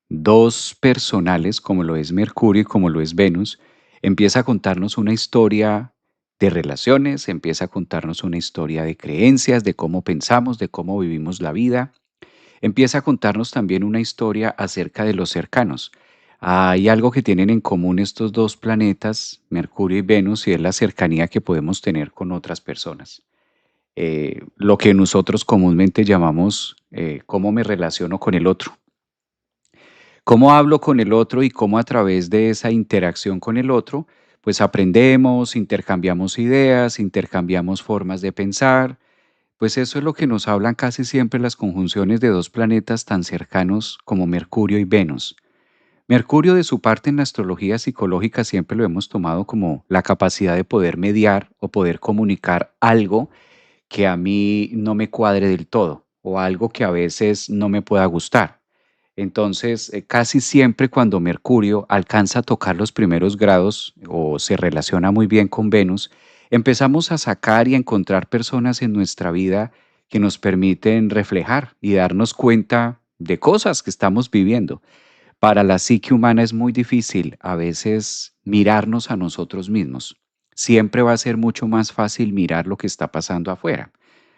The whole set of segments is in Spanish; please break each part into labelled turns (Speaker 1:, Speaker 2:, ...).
Speaker 1: dos personales, como lo es Mercurio y como lo es Venus, empieza a contarnos una historia de relaciones, empieza a contarnos una historia de creencias, de cómo pensamos, de cómo vivimos la vida, empieza a contarnos también una historia acerca de los cercanos. Hay algo que tienen en común estos dos planetas, Mercurio y Venus, y es la cercanía que podemos tener con otras personas. Lo que nosotros comúnmente llamamos cómo me relaciono con el otro. Cómo hablo con el otro y cómo a través de esa interacción con el otro, pues aprendemos, intercambiamos ideas, intercambiamos formas de pensar, pues eso es lo que nos hablan casi siempre las conjunciones de dos planetas tan cercanos como Mercurio y Venus. Mercurio, de su parte, en la astrología psicológica siempre lo hemos tomado como la capacidad de poder mediar o poder comunicar algo que a mí no me cuadre del todo o algo que a veces no me pueda gustar. Entonces, casi siempre cuando Mercurio alcanza a tocar los primeros grados o se relaciona muy bien con Venus, empezamos a sacar y a encontrar personas en nuestra vida que nos permiten reflejar y darnos cuenta de cosas que estamos viviendo. Para la psique humana es muy difícil a veces mirarnos a nosotros mismos. Siempre va a ser mucho más fácil mirar lo que está pasando afuera.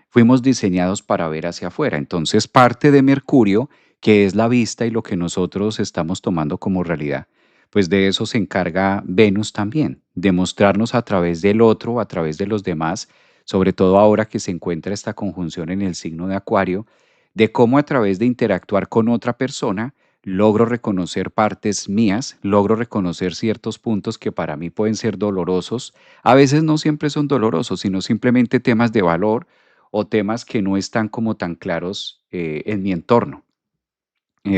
Speaker 1: Fuimos diseñados para ver hacia afuera. Entonces, parte de Mercurio, que es la vista y lo que nosotros estamos tomando como realidad, pues de eso se encarga Venus también, de mostrarnos a través del otro, a través de los demás, sobre todo ahora que se encuentra esta conjunción en el signo de Acuario, de cómo a través de interactuar con otra persona logro reconocer partes mías, logro reconocer ciertos puntos que para mí pueden ser dolorosos. A veces no siempre son dolorosos, sino simplemente temas de valor o temas que no están como tan claros en mi entorno.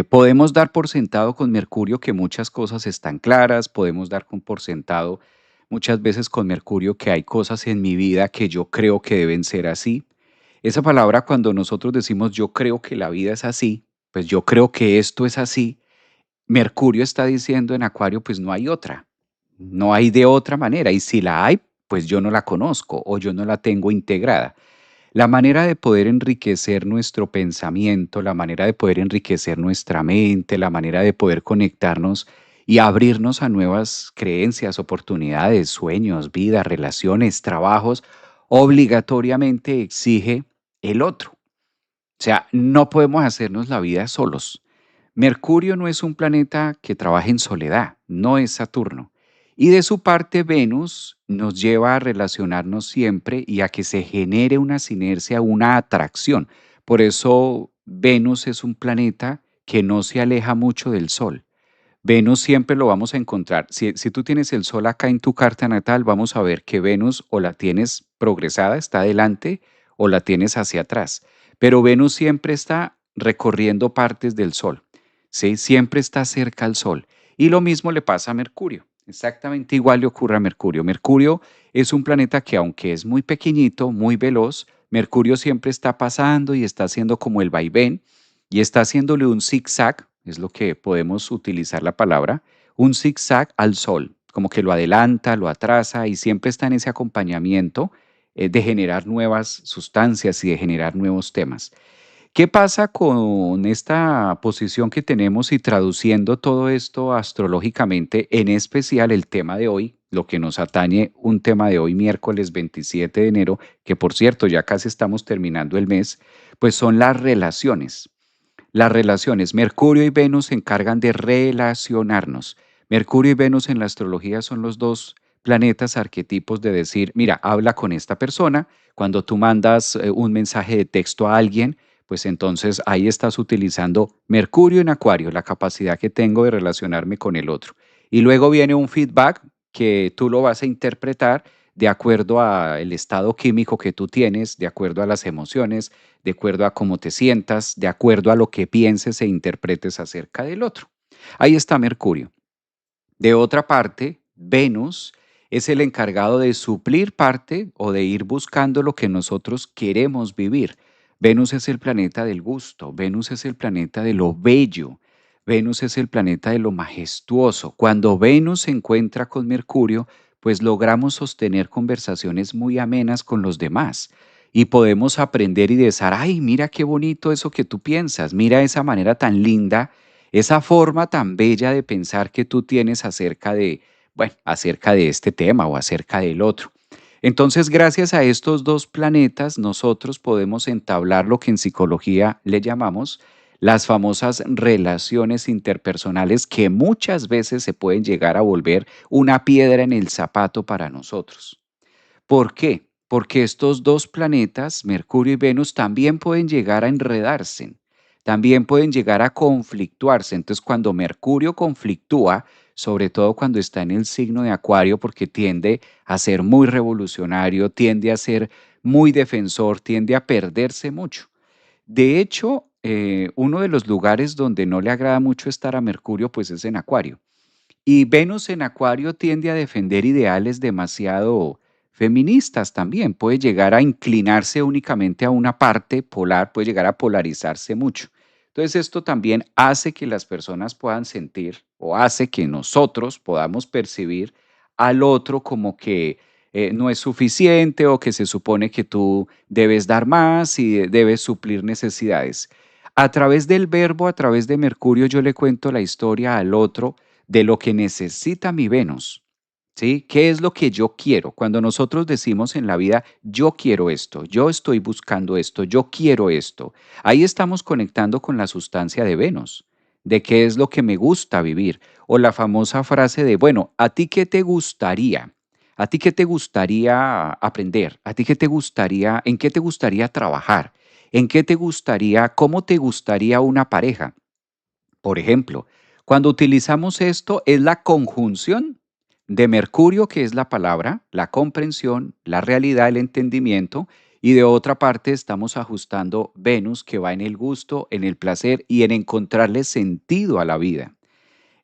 Speaker 1: Podemos dar por sentado con Mercurio que muchas cosas están claras, podemos dar por sentado muchas veces con Mercurio que hay cosas en mi vida que yo creo que deben ser así. Esa palabra, cuando nosotros decimos yo creo que la vida es así, pues yo creo que esto es así, Mercurio está diciendo en Acuario, pues no hay otra, no hay de otra manera, y si la hay, pues yo no la conozco o yo no la tengo integrada. La manera de poder enriquecer nuestro pensamiento, la manera de poder enriquecer nuestra mente, la manera de poder conectarnos y abrirnos a nuevas creencias, oportunidades, sueños, vida, relaciones, trabajos, obligatoriamente exige el otro. O sea, no podemos hacernos la vida solos. Mercurio no es un planeta que trabaje en soledad, no es Saturno. Y de su parte, Venus nos lleva a relacionarnos siempre y a que se genere una sinergia, una atracción. Por eso Venus es un planeta que no se aleja mucho del Sol. Venus siempre lo vamos a encontrar. Si tú tienes el Sol acá en tu carta natal, vamos a ver que Venus o la tienes progresada, está adelante, o la tienes hacia atrás. Pero Venus siempre está recorriendo partes del Sol, ¿sí? Siempre está cerca al Sol. Y lo mismo le pasa a Mercurio. Exactamente igual le ocurre a Mercurio. Mercurio es un planeta que, aunque es muy pequeñito, muy veloz, Mercurio siempre está pasando y está haciendo como el vaivén y está haciéndole un zigzag, es lo que podemos utilizar la palabra, un zigzag al Sol, como que lo adelanta, lo atrasa y siempre está en ese acompañamiento de generar nuevas sustancias y de generar nuevos temas. ¿Qué pasa con esta posición que tenemos y traduciendo todo esto astrológicamente, en especial el tema de hoy, lo que nos atañe, un tema de hoy, miércoles 27 de enero, que por cierto ya casi estamos terminando el mes, pues son las relaciones. Las relaciones. Mercurio y Venus se encargan de relacionarnos. Mercurio y Venus en la astrología son los dos planetas arquetipos de decir, mira, habla con esta persona. Cuando tú mandas un mensaje de texto a alguien, pues entonces ahí estás utilizando Mercurio en Acuario, la capacidad que tengo de relacionarme con el otro. Y luego viene un feedback que tú lo vas a interpretar de acuerdo al estado químico que tú tienes, de acuerdo a las emociones, de acuerdo a cómo te sientas, de acuerdo a lo que pienses e interpretes acerca del otro. Ahí está Mercurio. De otra parte, Venus es el encargado de suplir parte o de ir buscando lo que nosotros queremos vivir. Venus es el planeta del gusto, Venus es el planeta de lo bello, Venus es el planeta de lo majestuoso. Cuando Venus se encuentra con Mercurio, pues logramos sostener conversaciones muy amenas con los demás y podemos aprender y decir, ay, mira qué bonito eso que tú piensas, mira esa manera tan linda esa forma tan bella de pensar que tú tienes acerca de, bueno, acerca de este tema o acerca del otro. Entonces, gracias a estos dos planetas, nosotros podemos entablar lo que en psicología le llamamos las famosas relaciones interpersonales que muchas veces se pueden llegar a volver una piedra en el zapato para nosotros. ¿Por qué? Porque estos dos planetas, Mercurio y Venus, también pueden llegar a enredarse, también pueden llegar a conflictuarse. Entonces, cuando Mercurio conflictúa, sobre todo cuando está en el signo de Acuario, porque tiende a ser muy revolucionario, tiende a ser muy defensor, tiende a perderse mucho. De hecho, uno de los lugares donde no le agrada mucho estar a Mercurio, pues es en Acuario. Y Venus en Acuario tiende a defender ideales demasiado feministas también, puede llegar a inclinarse únicamente a una parte polar, puede llegar a polarizarse mucho. Entonces esto también hace que las personas puedan sentir o hace que nosotros podamos percibir al otro como que no es suficiente o que se supone que tú debes dar más y debes suplir necesidades. A través del verbo, a través de Mercurio, yo le cuento la historia al otro de lo que necesita mi Venus, ¿sí? ¿Qué es lo que yo quiero? Cuando nosotros decimos en la vida, yo quiero esto, yo estoy buscando esto, yo quiero esto, ahí estamos conectando con la sustancia de Venus, de qué es lo que me gusta vivir. O la famosa frase de, bueno, ¿a ti qué te gustaría? ¿A ti qué te gustaría aprender? ¿A ti qué te gustaría, en qué te gustaría trabajar? ¿En qué te gustaría, cómo te gustaría una pareja? Por ejemplo, cuando utilizamos esto es la conjunción de Mercurio, que es la palabra, la comprensión, la realidad, el entendimiento, y de otra parte estamos ajustando Venus, que va en el gusto, en el placer y en encontrarle sentido a la vida.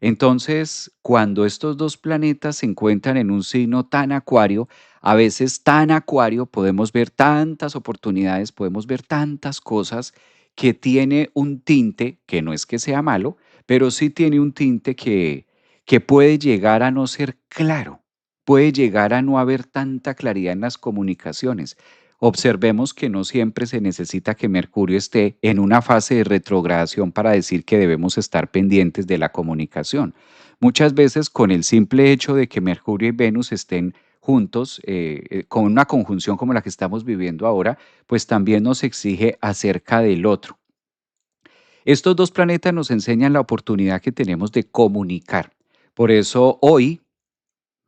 Speaker 1: Entonces, cuando estos dos planetas se encuentran en un signo tan acuario, a veces tan acuario, podemos ver tantas oportunidades, podemos ver tantas cosas que tiene un tinte, que no es que sea malo, pero sí tiene un tinte que puede llegar a no ser claro, puede llegar a no haber tanta claridad en las comunicaciones. Observemos que no siempre se necesita que Mercurio esté en una fase de retrogradación para decir que debemos estar pendientes de la comunicación. Muchas veces con el simple hecho de que Mercurio y Venus estén juntos, con una conjunción como la que estamos viviendo ahora, pues también nos exige acerca del otro. Estos dos planetas nos enseñan la oportunidad que tenemos de comunicar. Por eso hoy,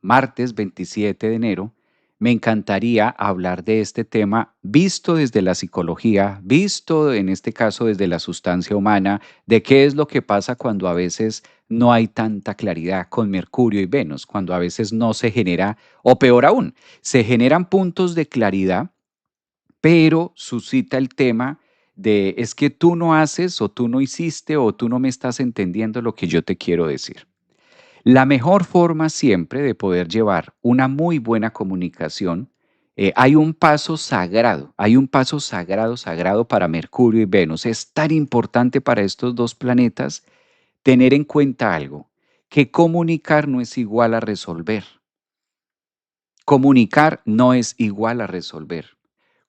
Speaker 1: martes 27 de enero, me encantaría hablar de este tema visto desde la psicología, visto en este caso desde la sustancia humana, de qué es lo que pasa cuando a veces no hay tanta claridad con Mercurio y Venus, cuando a veces no se genera, o peor aún, se generan puntos de claridad, pero suscita el tema de es que tú no haces o tú no hiciste o tú no me estás entendiendo lo que yo te quiero decir. La mejor forma siempre de poder llevar una muy buena comunicación, hay un paso sagrado, hay un paso sagrado, sagrado para Mercurio y Venus. Es tan importante para estos dos planetas tener en cuenta algo, que comunicar no es igual a resolver. Comunicar no es igual a resolver.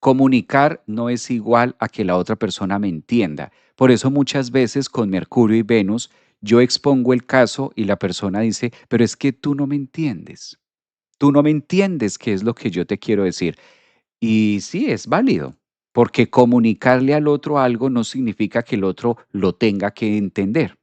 Speaker 1: Comunicar no es igual a que la otra persona me entienda. Por eso muchas veces con Mercurio y Venus yo expongo el caso y la persona dice, pero es que tú no me entiendes. Tú no me entiendes qué es lo que yo te quiero decir. Y sí, es válido, porque comunicarle al otro algo no significa que el otro lo tenga que entender.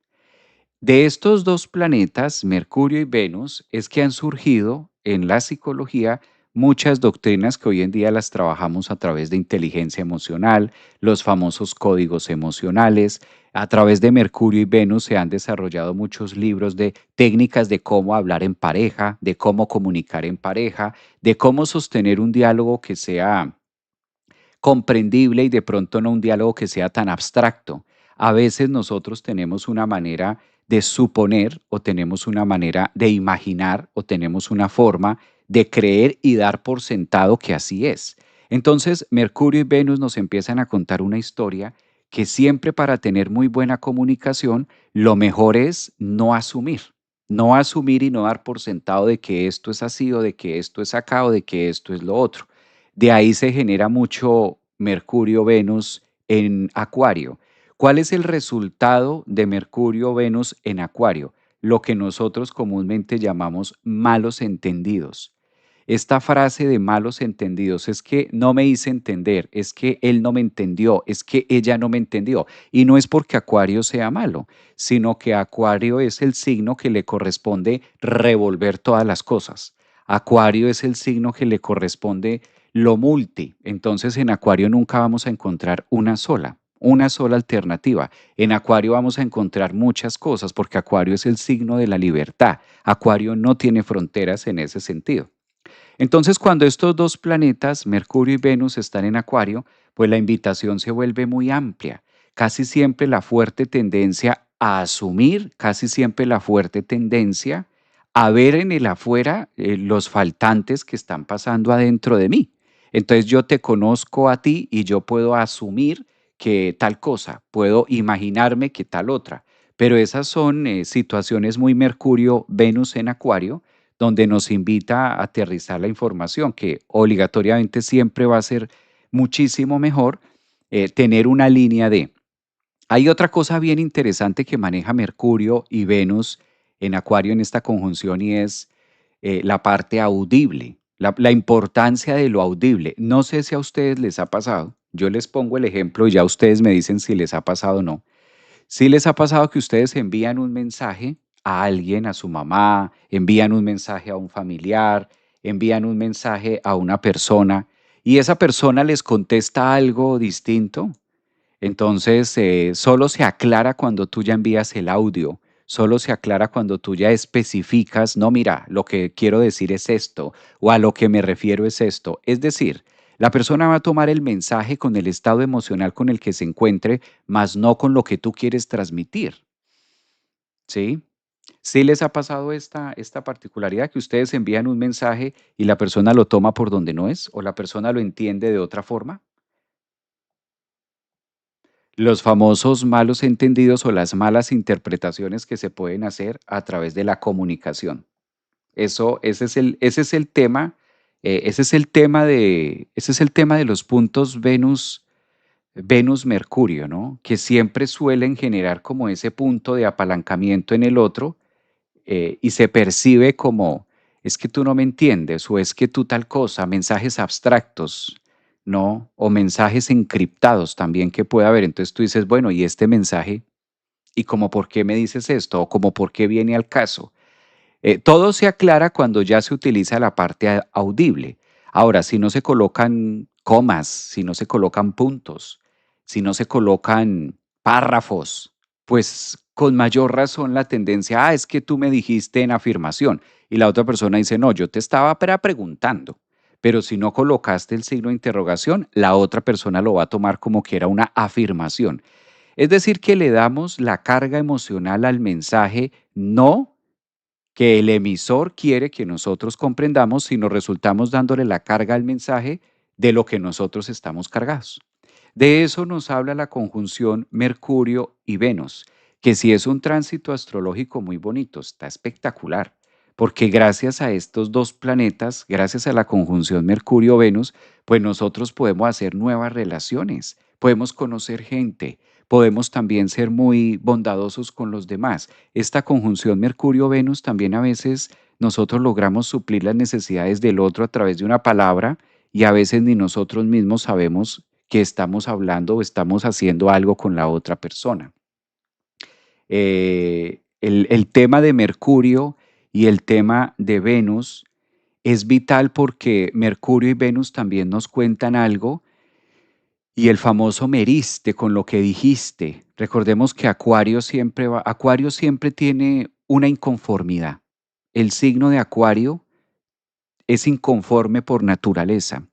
Speaker 1: De estos dos planetas, Mercurio y Venus, es que han surgido en la psicología muchas doctrinas que hoy en día las trabajamos a través de inteligencia emocional, los famosos códigos emocionales. A través de Mercurio y Venus se han desarrollado muchos libros de técnicas de cómo hablar en pareja, de cómo comunicar en pareja, de cómo sostener un diálogo que sea comprendible y de pronto no un diálogo que sea tan abstracto. A veces nosotros tenemos una manera de suponer o tenemos una manera de imaginar o tenemos una forma de creer y dar por sentado que así es. Entonces, Mercurio y Venus nos empiezan a contar una historia que siempre para tener muy buena comunicación, lo mejor es no asumir. No asumir y no dar por sentado de que esto es así o de que esto es acá o de que esto es lo otro. De ahí se genera mucho Mercurio, Venus en Acuario. ¿Cuál es el resultado de Mercurio o Venus en Acuario? Lo que nosotros comúnmente llamamos malos entendidos. Esta frase de malos entendidos es que no me hice entender, es que él no me entendió, es que ella no me entendió. Y no es porque Acuario sea malo, sino que Acuario es el signo que le corresponde revolver todas las cosas. Acuario es el signo que le corresponde lo multi. Entonces en Acuario nunca vamos a encontrar una sola alternativa. En Acuario vamos a encontrar muchas cosas porque Acuario es el signo de la libertad. Acuario no tiene fronteras en ese sentido. Entonces, cuando estos dos planetas, Mercurio y Venus, están en Acuario, pues la invitación se vuelve muy amplia. Casi siempre la fuerte tendencia a asumir, casi siempre la fuerte tendencia a ver en el afuera los faltantes que están pasando adentro de mí. Entonces yo te conozco a ti y yo puedo asumir que tal cosa, puedo imaginarme que tal otra. Pero esas son situaciones muy Mercurio, Venus en Acuario, donde nos invita a aterrizar la información, que obligatoriamente siempre va a ser muchísimo mejor tener una línea de. Hay otra cosa bien interesante que maneja Mercurio y Venus en Acuario en esta conjunción y es la parte audible, la importancia de lo audible. No sé si a ustedes les ha pasado, yo les pongo el ejemplo y ya ustedes me dicen si les ha pasado o no. ¿Sí les ha pasado que ustedes envían un mensaje a alguien, a su mamá, envían un mensaje a un familiar, envían un mensaje a una persona y esa persona les contesta algo distinto? Entonces, solo se aclara cuando tú ya envías el audio, solo se aclara cuando tú ya especificas, no, mira, lo que quiero decir es esto, o a lo que me refiero es esto. Es decir, la persona va a tomar el mensaje con el estado emocional con el que se encuentre, más no con lo que tú quieres transmitir, ¿sí? ¿Sí les ha pasado esta particularidad que ustedes envían un mensaje y la persona lo toma por donde no es, o la persona lo entiende de otra forma? Los famosos malos entendidos o las malas interpretaciones que se pueden hacer a través de la comunicación. Ese es el tema, ese es el tema de los puntos Venus-Mercurio, ¿no? Que siempre suelen generar como ese punto de apalancamiento en el otro y se percibe como, es que tú no me entiendes o es que tú tal cosa, mensajes abstractos, ¿no? O mensajes encriptados también que puede haber. Entonces tú dices, bueno, ¿y este mensaje? ¿Y como por qué me dices esto? ¿O como por qué viene al caso? Todo se aclara cuando ya se utiliza la parte audible. Ahora, si no se colocan comas, si no se colocan puntos, si no se colocan párrafos, pues con mayor razón la tendencia, es que tú me dijiste en afirmación y la otra persona dice, no, yo te estaba preguntando. Pero si no colocaste el signo de interrogación, la otra persona lo va a tomar como que era una afirmación. Es decir, que le damos la carga emocional al mensaje, no que el emisor quiere que nosotros comprendamos si nos resultamos dándole la carga al mensaje de lo que nosotros estamos cargados. De eso nos habla la conjunción Mercurio y Venus, que si es un tránsito astrológico muy bonito, está espectacular, porque gracias a estos dos planetas, gracias a la conjunción Mercurio-Venus, pues nosotros podemos hacer nuevas relaciones, podemos conocer gente, podemos también ser muy bondadosos con los demás. Esta conjunción Mercurio-Venus también a veces nosotros logramos suplir las necesidades del otro a través de una palabra y a veces ni nosotros mismos sabemos que estamos hablando o estamos haciendo algo con la otra persona. El tema de Mercurio y el tema de Venus es vital porque Mercurio y Venus también nos cuentan algo y el famoso meriste con lo que dijiste. Recordemos que Acuario siempre tiene una inconformidad. El signo de Acuario es inconforme por naturaleza,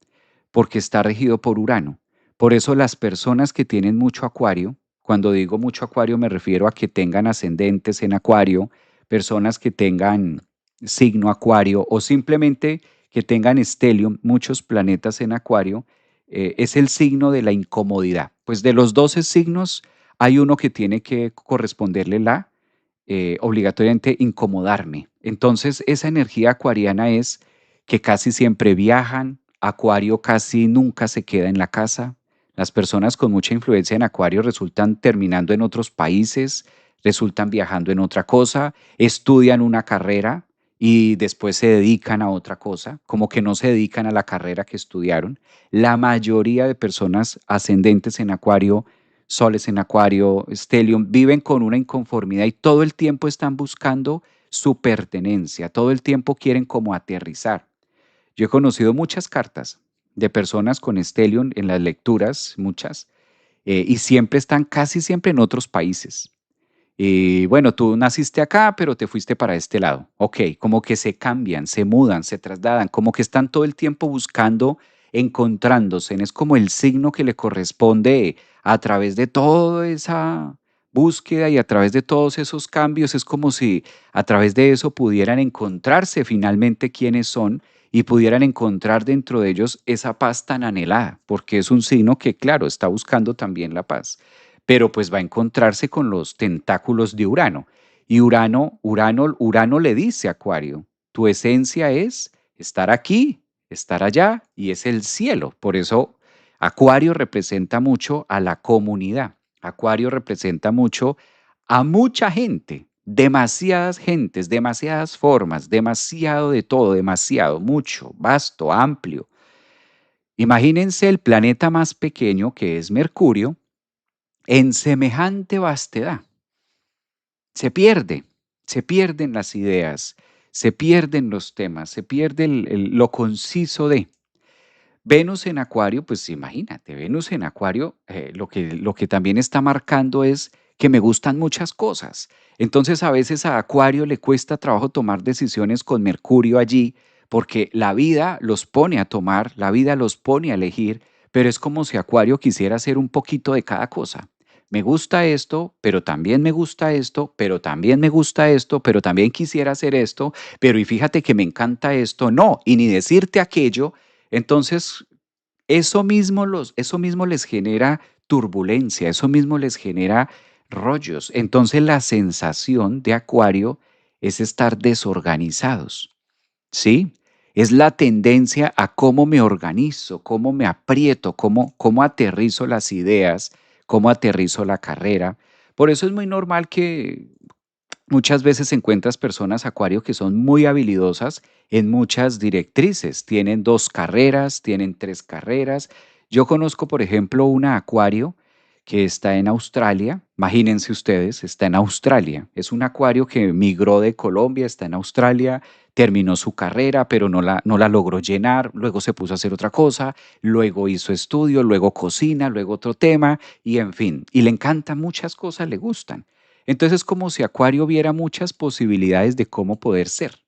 Speaker 1: porque está regido por Urano. Por eso las personas que tienen mucho Acuario, cuando digo mucho Acuario me refiero a que tengan ascendentes en Acuario, personas que tengan signo Acuario o simplemente que tengan estelium, muchos planetas en Acuario, es el signo de la incomodidad. Pues de los 12 signos hay uno que tiene que corresponderle obligatoriamente incomodarme. Entonces esa energía acuariana es que casi siempre viajan, Acuario casi nunca se queda en la casa, Las personas con mucha influencia en Acuario resultan terminando en otros países, resultan viajando en otra cosa, estudian una carrera y después se dedican a otra cosa, como que no se dedican a la carrera que estudiaron. La mayoría de personas ascendentes en Acuario, soles en Acuario, Stellium, viven con una inconformidad y todo el tiempo están buscando su pertenencia, todo el tiempo quieren como aterrizar. Yo he conocido muchas cartas de personas con Stellium en las lecturas, muchas, y siempre están casi siempre en otros países. Y bueno, tú naciste acá, pero te fuiste para este lado. Ok, como que se cambian, se mudan, se trasladan, como que están todo el tiempo buscando, encontrándose. Es como el signo que le corresponde a través de toda esa búsqueda y a través de todos esos cambios. Es como si a través de eso pudieran encontrarse finalmente quiénes son y pudieran encontrar dentro de ellos esa paz tan anhelada, porque es un signo que, claro, está buscando también la paz, pero pues va a encontrarse con los tentáculos de Urano. Y Urano le dice a Acuario, tu esencia es estar aquí, estar allá y es el cielo. Por eso Acuario representa mucho a la comunidad. Acuario representa mucho a mucha gente, demasiadas gentes, demasiadas formas, demasiado de todo, demasiado, mucho, vasto, amplio. Imagínense el planeta más pequeño que es Mercurio en semejante vastedad. Se pierde, se pierden las ideas, se pierden los temas, se pierde lo conciso de. Venus en Acuario, pues imagínate, Venus en Acuario, lo que también está marcando es que me gustan muchas cosas. Entonces a veces a Acuario le cuesta trabajo tomar decisiones con Mercurio allí, porque la vida los pone a tomar, la vida los pone a elegir, pero es como si Acuario quisiera hacer un poquito de cada cosa. Me gusta esto, pero también me gusta esto, pero también me gusta esto, pero también quisiera hacer esto, pero y fíjate que me encanta esto, no, y ni decirte aquello. Entonces, eso mismo les genera turbulencia, eso mismo les genera rollos. Entonces, la sensación de Acuario es estar desorganizados, ¿sí? Es la tendencia a cómo me organizo, cómo me aprieto, cómo aterrizo las ideas, cómo aterrizo la carrera. Por eso es muy normal que muchas veces encuentras personas Acuario que son muy habilidosas en muchas directrices. Tienen 2 carreras, tienen 3 carreras. Yo conozco, por ejemplo, una Acuario que está en Australia. Imagínense ustedes, está en Australia. Es un Acuario que migró de Colombia, está en Australia, terminó su carrera, pero no la logró llenar. Luego se puso a hacer otra cosa, luego hizo estudio, luego cocina, luego otro tema y en fin. Y le encantan muchas cosas, le gustan. Entonces es como si Acuario viera muchas posibilidades de cómo poder ser,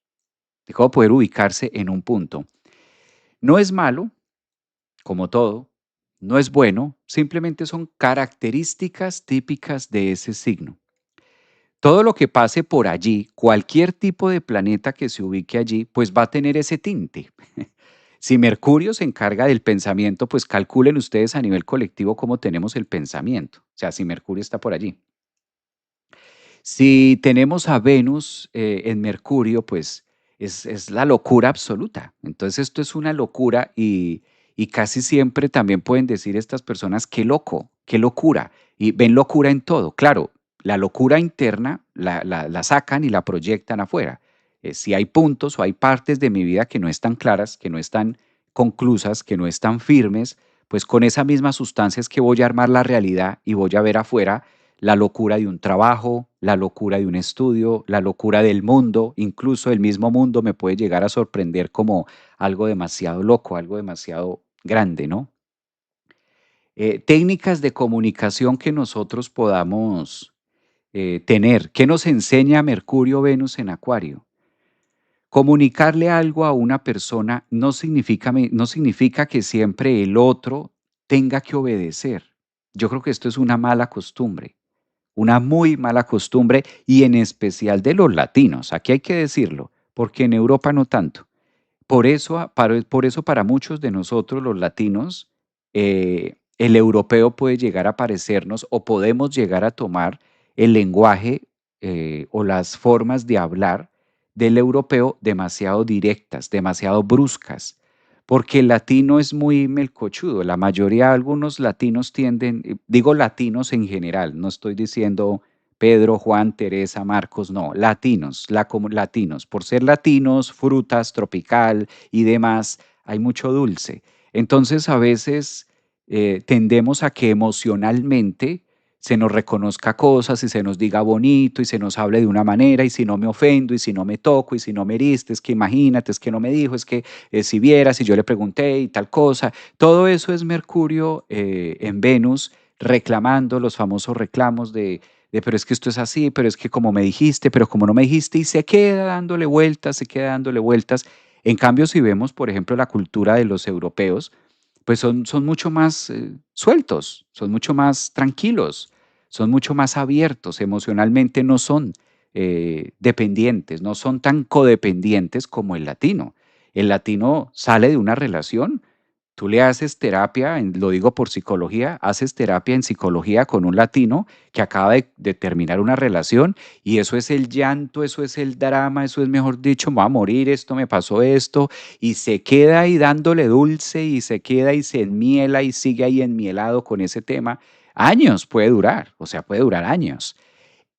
Speaker 1: de cómo poder ubicarse en un punto. No es malo, como todo, no es bueno, simplemente son características típicas de ese signo. Todo lo que pase por allí, cualquier tipo de planeta que se ubique allí, pues va a tener ese tinte. Si Mercurio se encarga del pensamiento, pues calculen ustedes a nivel colectivo cómo tenemos el pensamiento. O sea, si Mercurio está por allí. Si tenemos a Venus en Mercurio, pues es la locura absoluta. Entonces esto es una locura y casi siempre también pueden decir estas personas, qué loco, qué locura. Y ven locura en todo. Claro, la locura interna la sacan y la proyectan afuera. Si hay puntos o hay partes de mi vida que no están claras, que no están conclusas, que no están firmes, pues con esa misma sustancia es que voy a armar la realidad y voy a ver afuera la locura de un trabajo, la locura de un estudio, la locura del mundo, incluso el mismo mundo me puede llegar a sorprender como algo demasiado loco, algo demasiado grande, ¿no? Técnicas de comunicación que nosotros podamos tener. ¿Qué nos enseña Mercurio, Venus en Acuario? Comunicarle algo a una persona no significa que siempre el otro tenga que obedecer. Yo creo que esto es una mala costumbre. Una muy mala costumbre y en especial de los latinos. Aquí hay que decirlo, porque en Europa no tanto. Por eso para muchos de nosotros los latinos, el europeo puede llegar a parecernos o podemos llegar a tomar el lenguaje o las formas de hablar del europeo demasiado directas, demasiado bruscas, porque el latino es muy melcochudo. La mayoría, algunos latinos tienden, digo latinos en general, no estoy diciendo Pedro, Juan, Teresa, Marcos, no, latinos, latinos. Por ser latinos, frutas, tropical y demás, hay mucho dulce. Entonces, a veces tendemos a que emocionalmente se nos reconozca cosas y se nos diga bonito y se nos hable de una manera y si no me ofendo y si no me toco y si no me heriste, es que imagínate, es que no me dijo, es que si vieras y yo le pregunté y tal cosa. Todo eso es Mercurio en Venus reclamando los famosos reclamos de pero es que esto es así, pero es que como me dijiste, pero como no me dijiste y se queda dándole vueltas, se queda dándole vueltas. En cambio, si vemos, por ejemplo, la cultura de los europeos, pues son mucho más sueltos, son mucho más tranquilos, son mucho más abiertos, emocionalmente no son dependientes, no son tan codependientes como el latino. El latino sale de una relación, tú le haces terapia, lo digo por psicología, haces terapia en psicología con un latino que acaba de terminar una relación y eso es el llanto, eso es el drama, eso es, mejor dicho, me va a morir, esto me pasó esto, y se queda ahí dándole dulce y se queda y se enmiela y sigue ahí enmielado con ese tema. Años puede durar, o sea, puede durar años.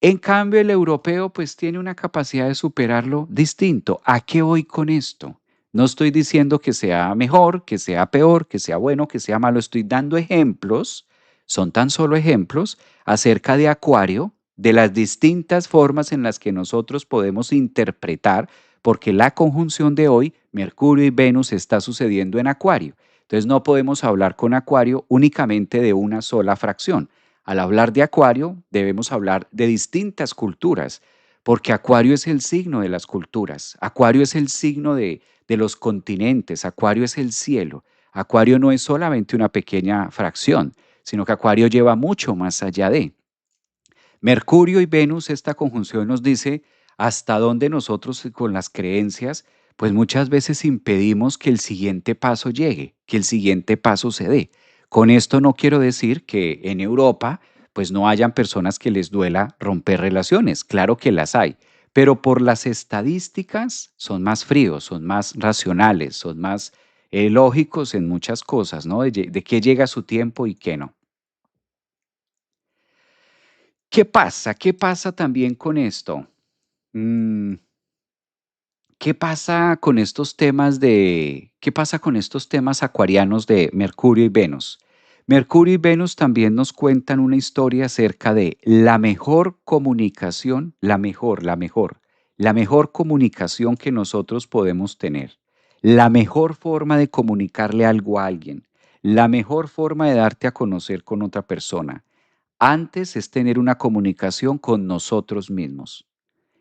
Speaker 1: En cambio, el europeo pues tiene una capacidad de superarlo distinto. ¿A qué voy con esto? No estoy diciendo que sea mejor, que sea peor, que sea bueno, que sea malo. Estoy dando ejemplos, son tan solo ejemplos, acerca de Acuario, de las distintas formas en las que nosotros podemos interpretar, porque la conjunción de hoy, Mercurio y Venus, está sucediendo en Acuario. Entonces no podemos hablar con Acuario únicamente de una sola fracción. Al hablar de Acuario, debemos hablar de distintas culturas, porque Acuario es el signo de las culturas, Acuario es el signo de los continentes, Acuario es el cielo. Acuario no es solamente una pequeña fracción, sino que Acuario lleva mucho más allá de. Mercurio y Venus, esta conjunción nos dice hasta dónde nosotros con las creencias, pues muchas veces impedimos que el siguiente paso llegue, que el siguiente paso se dé. Con esto no quiero decir que en Europa pues no hayan personas que les duela romper relaciones, claro que las hay, pero por las estadísticas son más fríos, son más racionales, son más lógicos en muchas cosas, ¿no? De qué llega su tiempo y qué no. ¿Qué pasa? ¿Qué pasa también con esto? Mm, ¿Qué pasa con estos temas qué pasa con estos temas acuarianos de Mercurio y Venus? Mercurio y Venus también nos cuentan una historia acerca de la mejor comunicación, la mejor comunicación que nosotros podemos tener, la mejor forma de comunicarle algo a alguien, la mejor forma de darte a conocer con otra persona. Antes es tener una comunicación con nosotros mismos.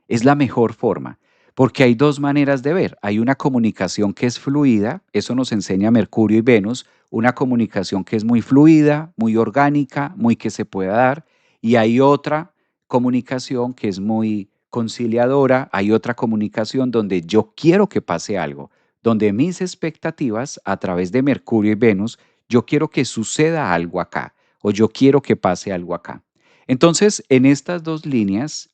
Speaker 1: Es la mejor forma, porque hay dos maneras de ver. Hay una comunicación que es fluida, eso nos enseña Mercurio y Venus, una comunicación que es muy fluida, muy orgánica, muy que se pueda dar, y hay otra comunicación que es muy conciliadora, hay otra comunicación donde yo quiero que pase algo, donde mis expectativas a través de Mercurio y Venus, yo quiero que suceda algo acá o yo quiero que pase algo acá. Entonces, en estas dos líneas,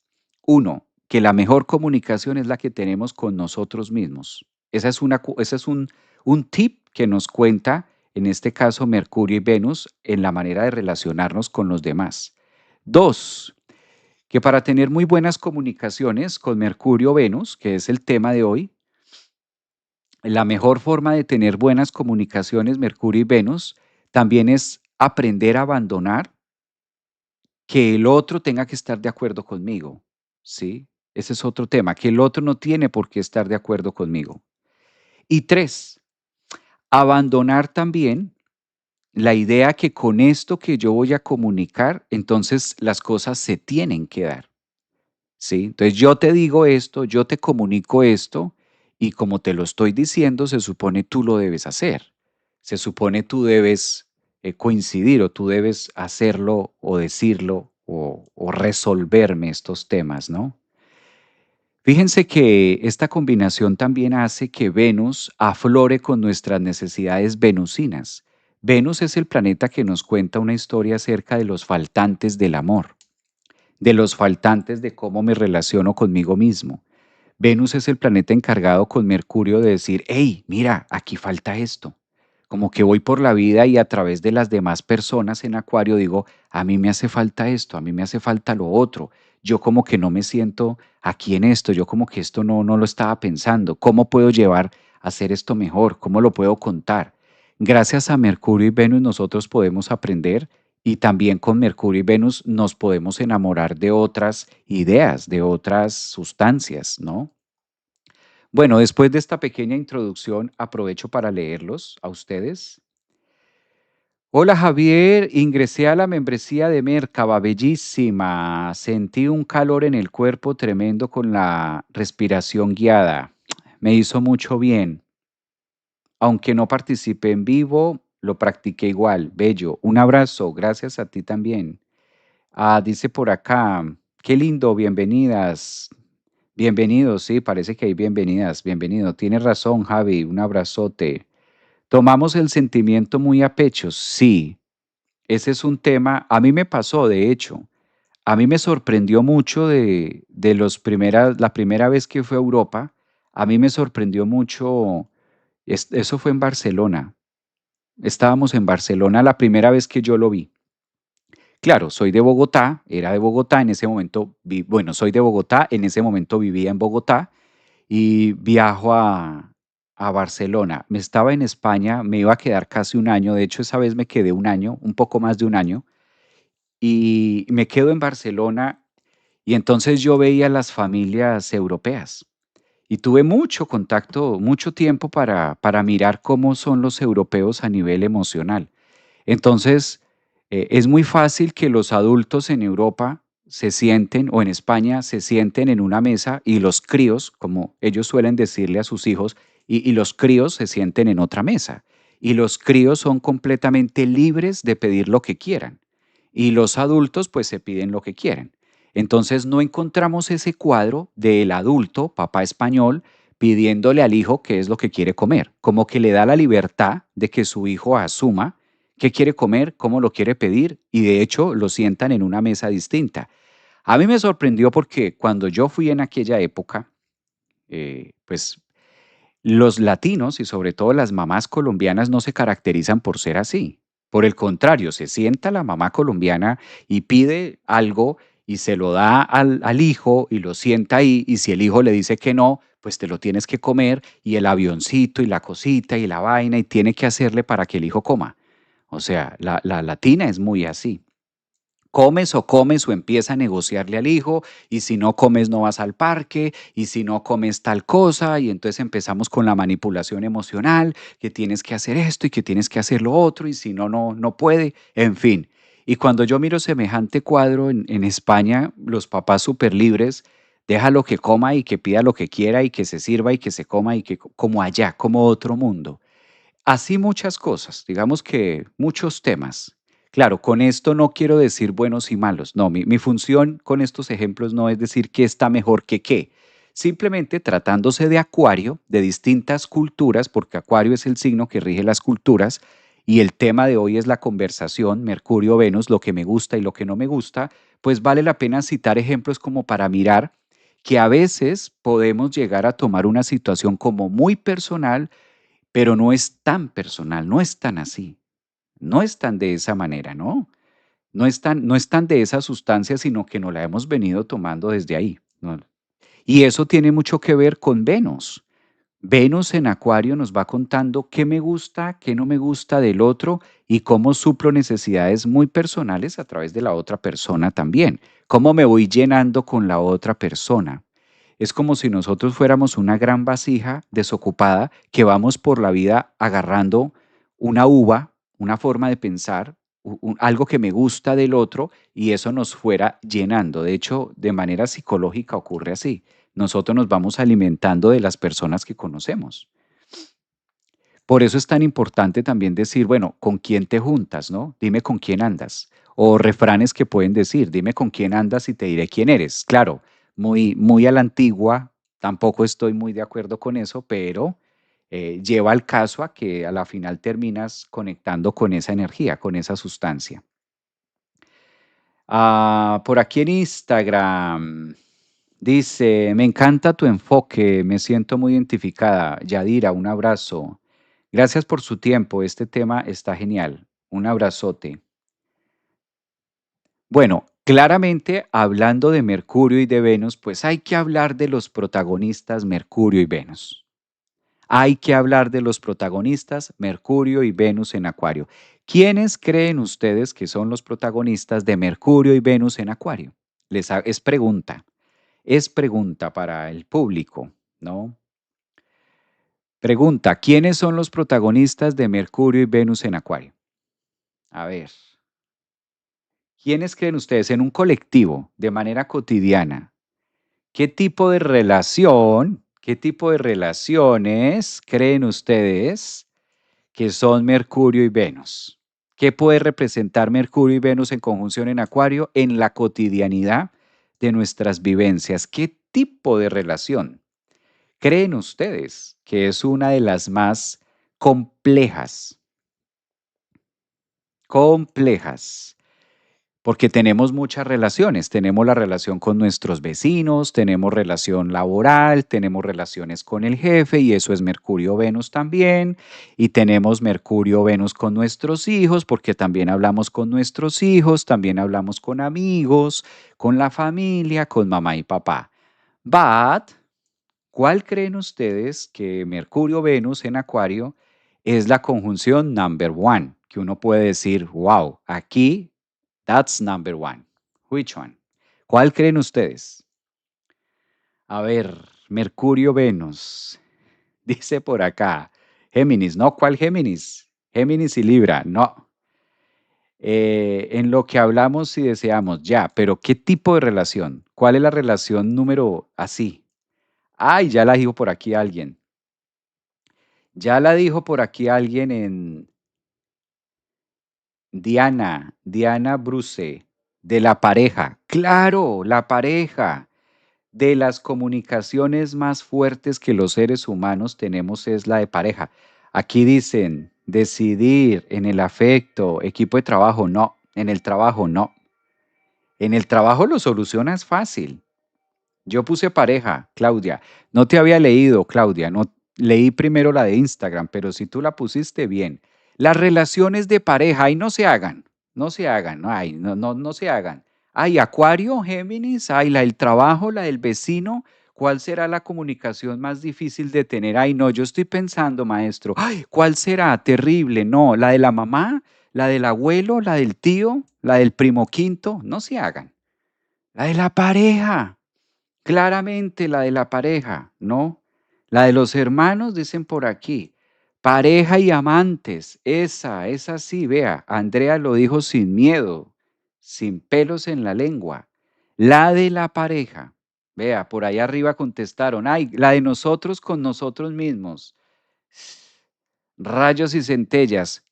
Speaker 1: uno, que la mejor comunicación es la que tenemos con nosotros mismos. Ese es un tip que nos cuenta, en este caso, Mercurio y Venus, en la manera de relacionarnos con los demás. Dos, que para tener muy buenas comunicaciones con Mercurio-Venus, que es el tema de hoy, la mejor forma de tener buenas comunicaciones Mercurio y Venus también es aprender a abandonar que el otro tenga que estar de acuerdo conmigo, ¿sí? Ese es otro tema, que el otro no tiene por qué estar de acuerdo conmigo. Y tres, abandonar también la idea que con esto que yo voy a comunicar, entonces las cosas se tienen que dar, ¿sí? Entonces yo te digo esto, yo te comunico esto, y como te lo estoy diciendo, se supone tú lo debes hacer. Se supone tú debes coincidir o tú debes hacerlo o decirlo o resolverme estos temas, ¿no? Fíjense que esta combinación también hace que Venus aflore con nuestras necesidades venusinas. Venus es el planeta que nos cuenta una historia acerca de los faltantes del amor, de los faltantes de cómo me relaciono conmigo mismo. Venus es el planeta encargado con Mercurio de decir, hey, mira, aquí falta esto. Como que voy por la vida y a través de las demás personas en Acuario digo, a mí me hace falta esto, a mí me hace falta lo otro. Yo como que no me siento aquí en esto, yo como que esto no lo estaba pensando. ¿Cómo puedo llevar a hacer esto mejor? ¿Cómo lo puedo contar? Gracias a Mercurio y Venus nosotros podemos aprender y también con Mercurio y Venus nos podemos enamorar de otras ideas, de otras sustancias, ¿no? Bueno, después de esta pequeña introducción, aprovecho para leerlos a ustedes. Hola Javier, ingresé a la membresía de Mercaba, bellísima. Sentí un calor en el cuerpo tremendo con la respiración guiada. Me hizo mucho bien. Aunque no participé en vivo, lo practiqué igual. Bello. Un abrazo. Gracias a ti también. Dice por acá, qué lindo, bienvenidas. Bienvenidos, sí, parece que hay bienvenidas. Bienvenido. Tienes razón, Javi. Un abrazote. Tomamos el sentimiento muy a pecho. Sí, ese es un tema. A mí me pasó, de hecho. A mí me sorprendió mucho de la primera vez que fui a Europa. A mí me sorprendió mucho. Eso fue en Barcelona. Estábamos en Barcelona la primera vez que yo lo vi. Claro, soy de Bogotá, era de Bogotá, en ese momento, bueno, soy de Bogotá, en ese momento vivía en Bogotá y viajo a Barcelona. Me estaba en España, me iba a quedar casi un año, de hecho esa vez me quedé un año, un poco más de un año, y me quedo en Barcelona y entonces yo veía las familias europeas y tuve mucho contacto, mucho tiempo para mirar cómo son los europeos a nivel emocional. Entonces, es muy fácil que los adultos en Europa se sienten o en España se sienten en una mesa y los críos, como ellos suelen decirle a sus hijos, y los críos se sienten en otra mesa. Y los críos son completamente libres de pedir lo que quieran. Y los adultos pues se piden lo que quieren. Entonces no encontramos ese cuadro del adulto, papá español, pidiéndole al hijo qué es lo que quiere comer, como que le da la libertad de que su hijo asuma qué quiere comer, cómo lo quiere pedir y de hecho lo sientan en una mesa distinta. A mí me sorprendió porque cuando yo fui en aquella época, pues los latinos y sobre todo las mamás colombianas no se caracterizan por ser así. Por el contrario, se sienta la mamá colombiana y pide algo y se lo da al hijo y lo sienta ahí y si el hijo le dice que no, pues te lo tienes que comer y el avioncito y la cosita y la vaina y tiene que hacerle para que el hijo coma. O sea, la latina es muy así. Comes o empieza a negociarle al hijo y si no comes no vas al parque y si no comes tal cosa y entonces empezamos con la manipulación emocional, que tienes que hacer esto y que tienes que hacer lo otro y si no, no puede, en fin. Y cuando yo miro semejante cuadro en España, los papás súper libres, déjalo que coma y que pida lo que quiera y que se sirva y que se coma y que como allá, como otro mundo. Así muchas cosas, digamos que muchos temas. Claro, con esto no quiero decir buenos y malos. No, mi función con estos ejemplos no es decir qué está mejor que qué. Simplemente tratándose de Acuario, de distintas culturas, porque Acuario es el signo que rige las culturas, y el tema de hoy es la conversación, Mercurio, Venus, lo que me gusta y lo que no me gusta, pues vale la pena citar ejemplos como para mirar que a veces podemos llegar a tomar una situación como muy personal pero no es tan personal, no es tan así, no es tan de esa manera, ¿no? No es tan de esa sustancia, sino que nos la hemos venido tomando desde ahí, ¿no? Y eso tiene mucho que ver con Venus. Venus en Acuario nos va contando qué me gusta, qué no me gusta del otro y cómo suplo necesidades muy personales a través de la otra persona también. Cómo me voy llenando con la otra persona. Es como si nosotros fuéramos una gran vasija desocupada que vamos por la vida agarrando una uva, una forma de pensar, algo que me gusta del otro y eso nos fuera llenando. De hecho, de manera psicológica ocurre así. Nosotros nos vamos alimentando de las personas que conocemos. Por eso es tan importante también decir, bueno, ¿con quién te juntas, no? Dime con quién andas. O refranes que pueden decir, dime con quién andas y te diré quién eres. Claro, muy a la antigua, tampoco estoy muy de acuerdo con eso, pero lleva al caso a que a la final terminas conectando con esa energía, con esa sustancia. Por aquí en Instagram. Dice, me encanta tu enfoque, me siento muy identificada. Yadira, un abrazo. Gracias por su tiempo, este tema está genial. Un abrazote. Bueno, claramente hablando de Mercurio y de Venus, pues hay que hablar de los protagonistas Mercurio y Venus. Hay que hablar de los protagonistas Mercurio y Venus en Acuario. ¿Quiénes creen ustedes que son los protagonistas de Mercurio y Venus en Acuario? Es pregunta para el público, ¿no? Pregunta, ¿quiénes son los protagonistas de Mercurio y Venus en Acuario? A ver, ¿quiénes creen ustedes en un colectivo, de manera cotidiana? Qué tipo de relaciones creen ustedes que son Mercurio y Venus? ¿Qué puede representar Mercurio y Venus en conjunción en Acuario en la cotidianidad de nuestras vivencias? ¿Qué tipo de relación creen ustedes que es una de las más complejas? Complejas. Porque tenemos muchas relaciones, tenemos la relación con nuestros vecinos, tenemos relación laboral, tenemos relaciones con el jefe y eso es Mercurio-Venus también, y tenemos Mercurio-Venus con nuestros hijos porque también hablamos con nuestros hijos, también hablamos con amigos, con la familia, con mamá y papá. But, ¿cuál creen ustedes que Mercurio-Venus en Acuario es la conjunción number one? Que uno puede decir, wow, aquí that's number one. Which one? ¿Cuál creen ustedes? A ver, Mercurio, Venus. Dice por acá. Géminis, ¿no? ¿Cuál Géminis? Géminis y Libra, no. En lo que hablamos y deseamos, ya, pero ¿qué tipo de relación? ¿Cuál es la relación número así? Ay, ya la dijo por aquí alguien. Ya la dijo por aquí alguien en Diana Bruce, de la pareja. Claro, la pareja. De las comunicaciones más fuertes que los seres humanos tenemos es la de pareja. Aquí dicen decidir en el afecto, equipo de trabajo, no. En el trabajo, no. En el trabajo lo solucionas fácil. Yo puse pareja, Claudia. No te había leído, Claudia. No leí primero la de Instagram, pero si tú la pusiste bien. Las relaciones de pareja, ahí no se hagan. No se hagan, no, ay, no se hagan. Ay, Acuario, Géminis, ay, la del trabajo, la del vecino. ¿Cuál será la comunicación más difícil de tener? Ay, no, yo estoy pensando, maestro. Ay, ¿cuál será? Terrible. No, la de la mamá, la del abuelo, la del tío, la del primo quinto. No se hagan. La de la pareja. Claramente la de la pareja, ¿no? La de los hermanos, dicen por aquí. Pareja y amantes, esa sí, vea, Andrea lo dijo sin miedo, sin pelos en la lengua. La de la pareja, vea, por ahí arriba contestaron, ay, la de nosotros con nosotros mismos. Rayos y centellas,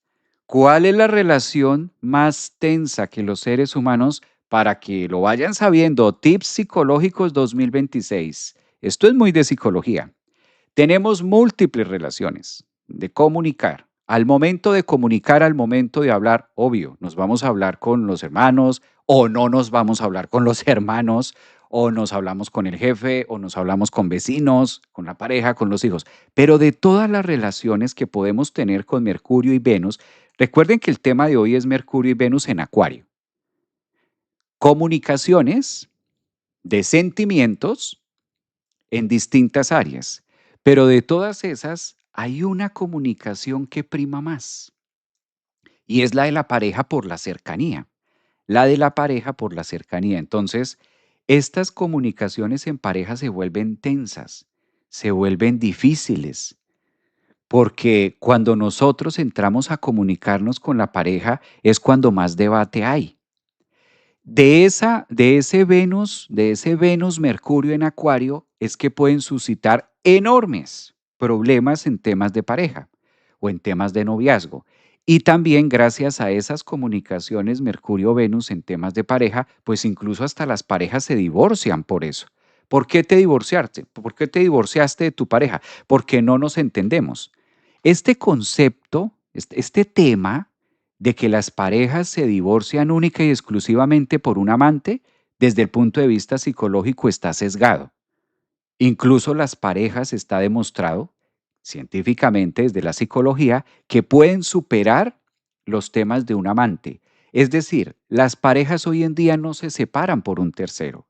Speaker 1: ¿cuál es la relación más tensa que los seres humanos, para que lo vayan sabiendo? Tips psicológicos 2026. Esto es muy de psicología. Tenemos múltiples relaciones de comunicar. Al momento de comunicar, al momento de hablar, obvio, nos vamos a hablar con los hermanos o no nos vamos a hablar con los hermanos o nos hablamos con el jefe o nos hablamos con vecinos, con la pareja, con los hijos. Pero de todas las relaciones que podemos tener con Mercurio y Venus, recuerden que el tema de hoy es Mercurio y Venus en Acuario. Comunicaciones de sentimientos en distintas áreas, pero de todas esas hay una comunicación que prima más y es la de la pareja por la cercanía, la de la pareja por la cercanía. Entonces, estas comunicaciones en pareja se vuelven tensas, se vuelven difíciles, porque cuando nosotros entramos a comunicarnos con la pareja es cuando más debate hay. De ese Venus Mercurio en Acuario es que pueden suscitar enormes problemas en temas de pareja o en temas de noviazgo. Y también gracias a esas comunicaciones Mercurio-Venus en temas de pareja, pues incluso hasta las parejas se divorcian por eso. ¿Por qué te divorciaste? ¿Por qué te divorciaste de tu pareja? Porque no nos entendemos. Este concepto, este tema de que las parejas se divorcian única y exclusivamente por un amante, desde el punto de vista psicológico está sesgado. Incluso las parejas está demostrado científicamente desde la psicología que pueden superar los temas de un amante. Es decir, las parejas hoy en día no se separan por un tercero.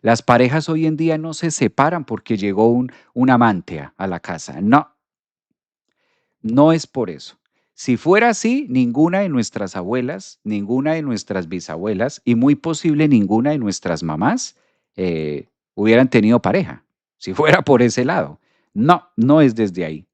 Speaker 1: Las parejas hoy en día no se separan porque llegó un amante a la casa. No, no es por eso. Si fuera así, ninguna de nuestras abuelas, ninguna de nuestras bisabuelas y muy posible ninguna de nuestras mamás hubieran tenido pareja. Si fuera por ese lado. No, no es desde ahí.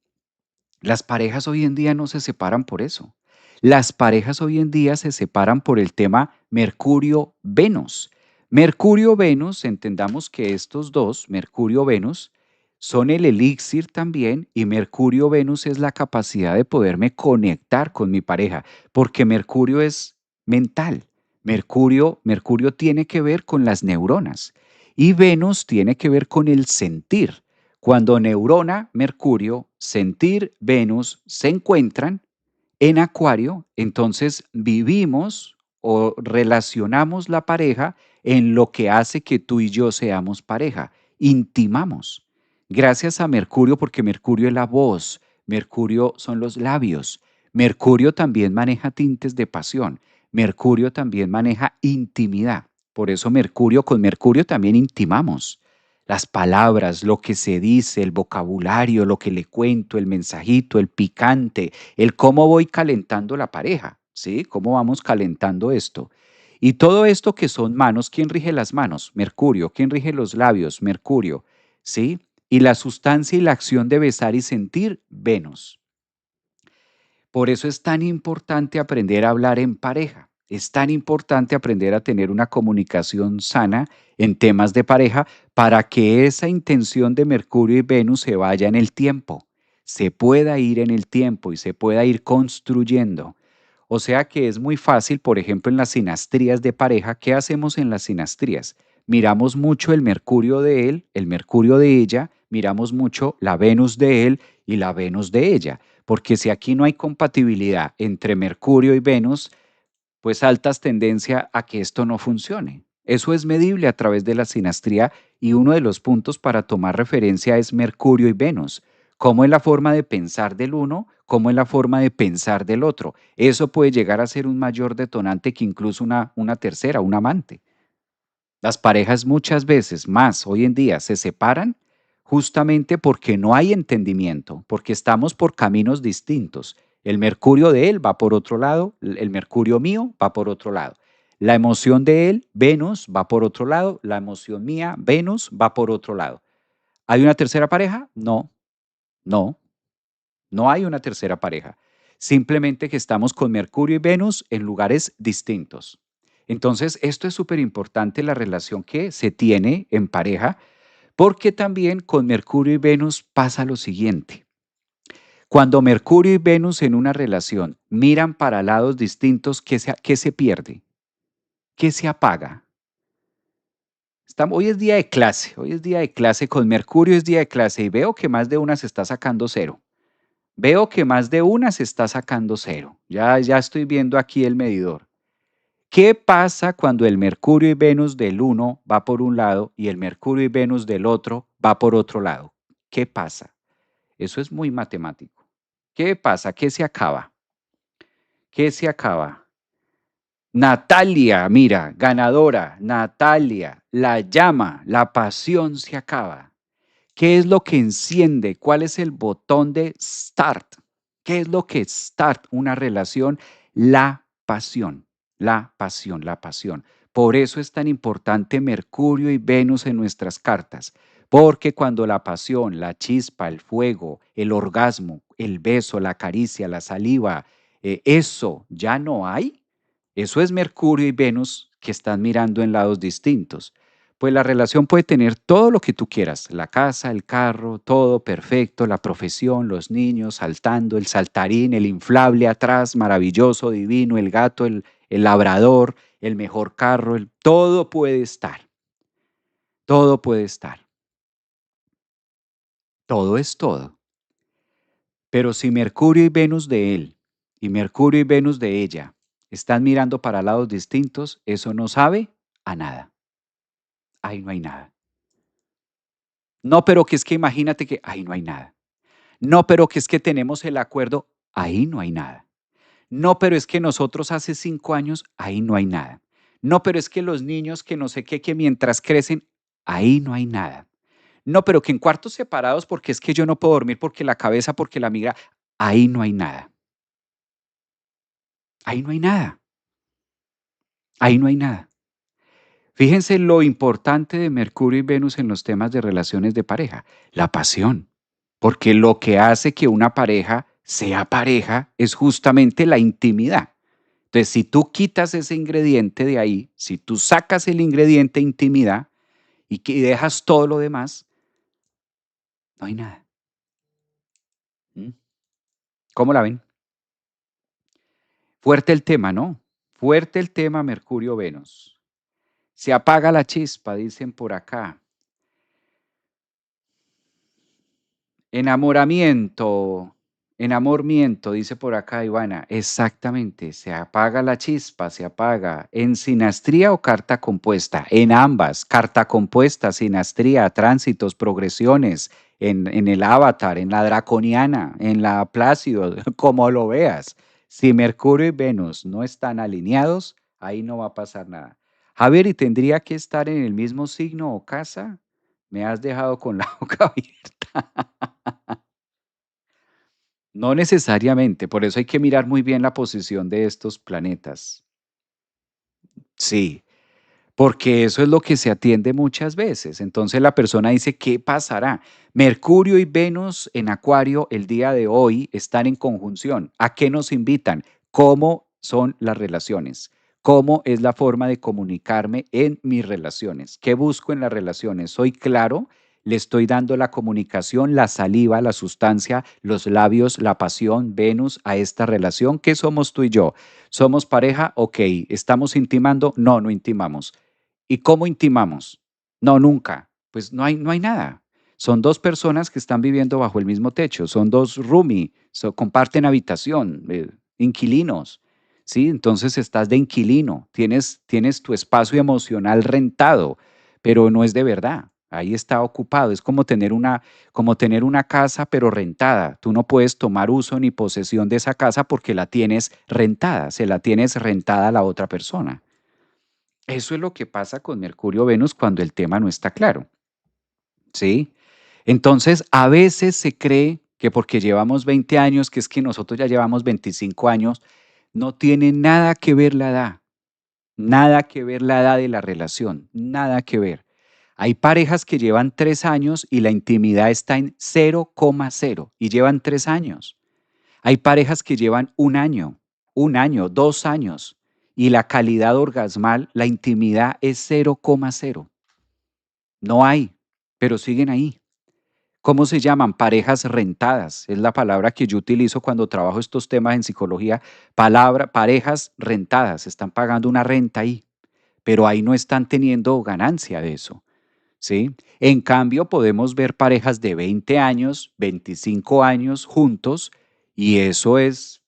Speaker 1: Las parejas hoy en día no se separan por eso. Las parejas hoy en día se separan por el tema Mercurio-Venus. Mercurio-Venus, entendamos que estos dos, Mercurio-Venus, son el elixir también y Mercurio-Venus es la capacidad de poderme conectar con mi pareja, porque Mercurio es mental. Mercurio tiene que ver con las neuronas y Venus tiene que ver con el sentir. Cuando neurona, Mercurio, sentir, Venus se encuentran en Acuario, entonces vivimos o relacionamos la pareja en lo que hace que tú y yo seamos pareja. Intimamos. Gracias a Mercurio, porque Mercurio es la voz, Mercurio son los labios, Mercurio también maneja tintes de pasión, Mercurio también maneja intimidad. Por eso Mercurio, con Mercurio también intimamos las palabras, lo que se dice, el vocabulario, lo que le cuento, el mensajito, el picante, el cómo voy calentando la pareja, ¿sí? Cómo vamos calentando esto. Y todo esto que son manos, ¿quién rige las manos? Mercurio. ¿Quién rige los labios? Mercurio, ¿sí? Y la sustancia y la acción de besar y sentir, Venus. Por eso es tan importante aprender a hablar en pareja. Es tan importante aprender a tener una comunicación sana en temas de pareja para que esa intención de Mercurio y Venus se vaya en el tiempo, se pueda ir en el tiempo y se pueda ir construyendo. O sea que es muy fácil, por ejemplo, en las sinastrías de pareja, ¿qué hacemos en las sinastrías? Miramos mucho el Mercurio de él, el Mercurio de ella, miramos mucho la Venus de él y la Venus de ella, porque si aquí no hay compatibilidad entre Mercurio y Venus, pues altas tendencia a que esto no funcione. Eso es medible a través de la sinastría y uno de los puntos para tomar referencia es Mercurio y Venus. ¿Cómo es la forma de pensar del uno? ¿Cómo es la forma de pensar del otro? Eso puede llegar a ser un mayor detonante que incluso una tercera, un amante. Las parejas muchas veces más hoy en día se separan justamente porque no hay entendimiento, porque estamos por caminos distintos. El Mercurio de él va por otro lado, el Mercurio mío va por otro lado. La emoción de él, Venus, va por otro lado, la emoción mía, Venus, va por otro lado. ¿Hay una tercera pareja? No, no, no hay una tercera pareja. Simplemente que estamos con Mercurio y Venus en lugares distintos. Entonces, esto es súper importante, la relación que se tiene en pareja, porque también con Mercurio y Venus pasa lo siguiente. Cuando Mercurio y Venus en una relación miran para lados distintos, qué se pierde? ¿Qué se apaga? Hoy es día de clase, hoy es día de clase, con Mercurio es día de clase y veo que más de una se está sacando cero. Veo que más de una se está sacando cero. Ya estoy viendo aquí el medidor. ¿Qué pasa cuando el Mercurio y Venus del uno va por un lado y el Mercurio y Venus del otro va por otro lado? ¿Qué pasa? Eso es muy matemático. ¿Qué pasa? ¿Qué se acaba? ¿Qué se acaba? Natalia, mira, ganadora, Natalia, la llama, la pasión se acaba. ¿Qué es lo que enciende? ¿Cuál es el botón de start? ¿Qué es lo que start una relación? La pasión, la pasión, la pasión. Por eso es tan importante Mercurio y Venus en nuestras cartas, porque cuando la pasión, la chispa, el fuego, el orgasmo, el beso, la caricia, la saliva, eso ya no hay, eso es Mercurio y Venus que están mirando en lados distintos. Pues la relación puede tener todo lo que tú quieras, la casa, el carro, todo perfecto, la profesión, los niños, saltando, el saltarín, el inflable atrás, maravilloso, divino, el gato, el labrador, el mejor carro, todo puede estar, todo puede estar, todo es todo. Pero si Mercurio y Venus de él y Mercurio y Venus de ella están mirando para lados distintos, eso no sabe a nada. ahí no hay nada. No, pero que es que imagínate que ahí no hay nada. No, pero que es que tenemos el acuerdo, ahí no hay nada. No, pero es que nosotros hace 5 años, ahí no hay nada. No, pero es que los niños que no sé qué, que mientras crecen, ahí no hay nada. No, pero que en cuartos separados, porque es que yo no puedo dormir porque la cabeza, porque la migra, ahí no hay nada. Ahí no hay nada. Ahí no hay nada. Fíjense lo importante de Mercurio y Venus en los temas de relaciones de pareja, la pasión. Porque lo que hace que una pareja sea pareja es justamente la intimidad. Entonces, si tú quitas ese ingrediente de ahí, si tú sacas el ingrediente intimidad y dejas todo lo demás, no hay nada. ¿Mm? ¿Cómo la ven? Fuerte el tema, ¿no? Fuerte el tema Mercurio-Venus. Se apaga la chispa, dicen por acá. Enamoramiento, enamoramiento, dice por acá Ivana. Exactamente, se apaga la chispa, se apaga. ¿En sinastría o carta compuesta? En ambas, carta compuesta, sinastría, tránsitos, progresiones, en el avatar, en la draconiana, en la Plácido, como lo veas. Si Mercurio y Venus no están alineados, ahí no va a pasar nada. Javier, ¿y tendría que estar en el mismo signo o casa? Me has dejado con la boca abierta. No necesariamente, por eso hay que mirar muy bien la posición de estos planetas. Sí, porque eso es lo que se atiende muchas veces. Entonces la persona dice, ¿qué pasará? Mercurio y Venus en Acuario el día de hoy están en conjunción. ¿A qué nos invitan? ¿Cómo son las relaciones? ¿Cómo es la forma de comunicarme en mis relaciones? ¿Qué busco en las relaciones? ¿Soy claro? ¿Le estoy dando la comunicación, la saliva, la sustancia, los labios, la pasión, Venus a esta relación? ¿Qué somos tú y yo? ¿Somos pareja? Ok. ¿Estamos intimando? No, no intimamos. ¿Y cómo intimamos? No, nunca. Pues no hay nada. Son dos personas que están viviendo bajo el mismo techo, son dos roomie, comparten habitación, inquilinos, ¿sí? Entonces estás de inquilino, tienes tu espacio emocional rentado, pero no es de verdad. Ahí está ocupado. Es como tener una casa, pero rentada. Tú no puedes tomar uso ni posesión de esa casa porque la tienes rentada, se la tienes rentada a la otra persona. Eso es lo que pasa con Mercurio-Venus cuando el tema no está claro, ¿sí? Entonces, a veces se cree que porque llevamos 20 años, que es que nosotros ya llevamos 25 años, no tiene nada que ver la edad, nada que ver la edad de la relación, nada que ver. Hay parejas que llevan 3 años y la intimidad está en 0,0 y llevan 3 años. Hay parejas que llevan un año, 2 años, y la calidad orgasmal, la intimidad es 0,0. No hay, pero siguen ahí. ¿Cómo se llaman? Parejas rentadas. Es la palabra que yo utilizo cuando trabajo estos temas en psicología. Parejas rentadas. Están pagando una renta ahí, pero ahí no están teniendo ganancia de eso. ¿Sí? En cambio, podemos ver parejas de 20 años, 25 años juntos y eso es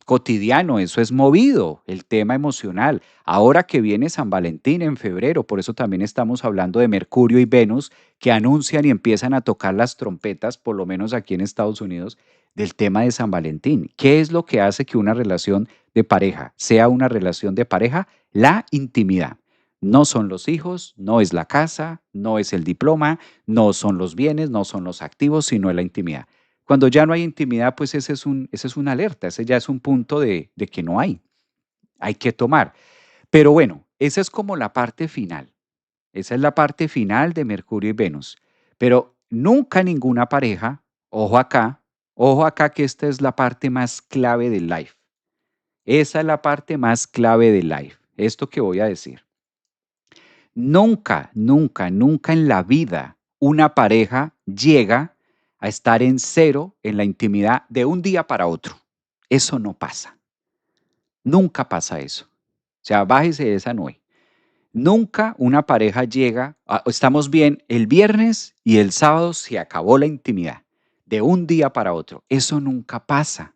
Speaker 1: cotidiano, eso es movido, el tema emocional. Ahora que viene San Valentín en febrero, por eso también estamos hablando de Mercurio y Venus que anuncian y empiezan a tocar las trompetas, por lo menos aquí en Estados Unidos, del tema de San Valentín. ¿Qué es lo que hace que una relación de pareja sea una relación de pareja? La intimidad. No son los hijos, no es la casa, no es el diploma, no son los bienes, no son los activos, sino es la intimidad. Cuando ya no hay intimidad, pues ese es una alerta, ese ya es un punto de que no hay que tomar. Pero bueno, esa es como la parte final. Esa es la parte final de Mercurio y Venus. Pero nunca ninguna pareja, ojo acá que esta es la parte más clave del life. Esa es la parte más clave del life. Esto que voy a decir. Nunca, nunca, nunca en la vida una pareja llega a estar en cero en la intimidad de un día para otro. Eso no pasa. Nunca pasa eso. O sea, bájese de esa nube. Nunca una pareja llega, estamos bien el viernes y el sábado se acabó la intimidad de un día para otro. Eso nunca pasa.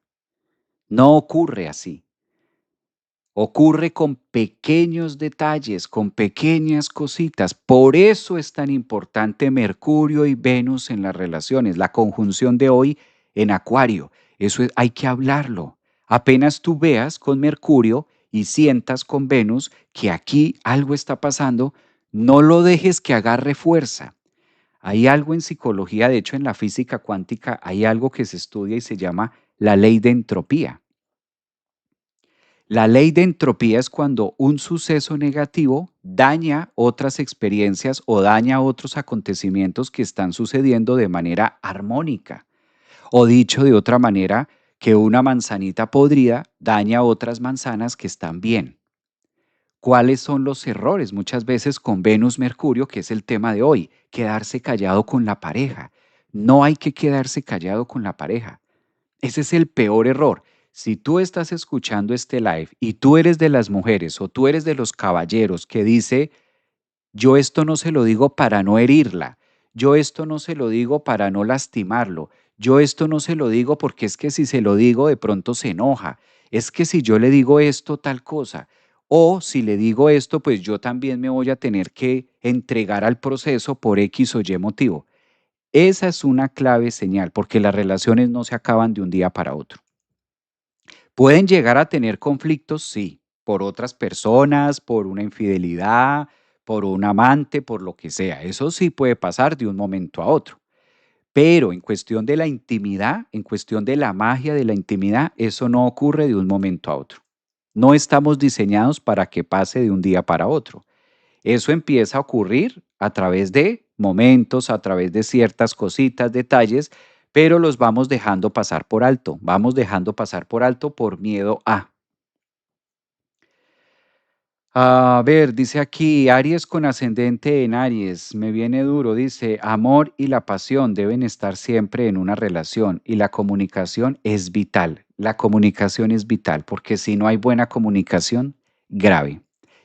Speaker 1: No ocurre así. Ocurre con pequeños detalles, con pequeñas cositas. Por eso es tan importante Mercurio y Venus en las relaciones. La conjunción de hoy en Acuario. Hay que hablarlo. Apenas tú veas con Mercurio y sientas con Venus que aquí algo está pasando, no lo dejes que agarre fuerza. Hay algo en psicología, de hecho en la física cuántica hay algo que se estudia y se llama la ley de entropía. La ley de entropía es cuando un suceso negativo daña otras experiencias o daña otros acontecimientos que están sucediendo de manera armónica. O dicho de otra manera, que una manzanita podrida daña otras manzanas que están bien. ¿Cuáles son los errores? Muchas veces con Venus Mercurio, que es el tema de hoy, quedarse callado con la pareja. No hay que quedarse callado con la pareja. Ese es el peor error. Si tú estás escuchando este live y tú eres de las mujeres o tú eres de los caballeros que dice, yo esto no se lo digo para no herirla, yo esto no se lo digo para no lastimarlo, yo esto no se lo digo porque es que si se lo digo de pronto se enoja, es que si yo le digo esto tal cosa, o si le digo esto pues yo también me voy a tener que entregar al proceso por X o Y motivo. Esa es una clave señal, porque las relaciones no se acaban de un día para otro. Pueden llegar a tener conflictos, sí, por otras personas, por una infidelidad, por un amante, por lo que sea. Eso sí puede pasar de un momento a otro. Pero en cuestión de la intimidad, en cuestión de la magia de la intimidad, eso no ocurre de un momento a otro. No estamos diseñados para que pase de un día para otro. Eso empieza a ocurrir a través de momentos, a través de ciertas cositas, detalles, pero los vamos dejando pasar por alto, vamos dejando pasar por alto por miedo a. A ver, dice aquí, Aries con ascendente en Aries, me viene duro, dice, amor y la pasión deben estar siempre en una relación y la comunicación es vital. La comunicación es vital porque si no hay buena comunicación, grave.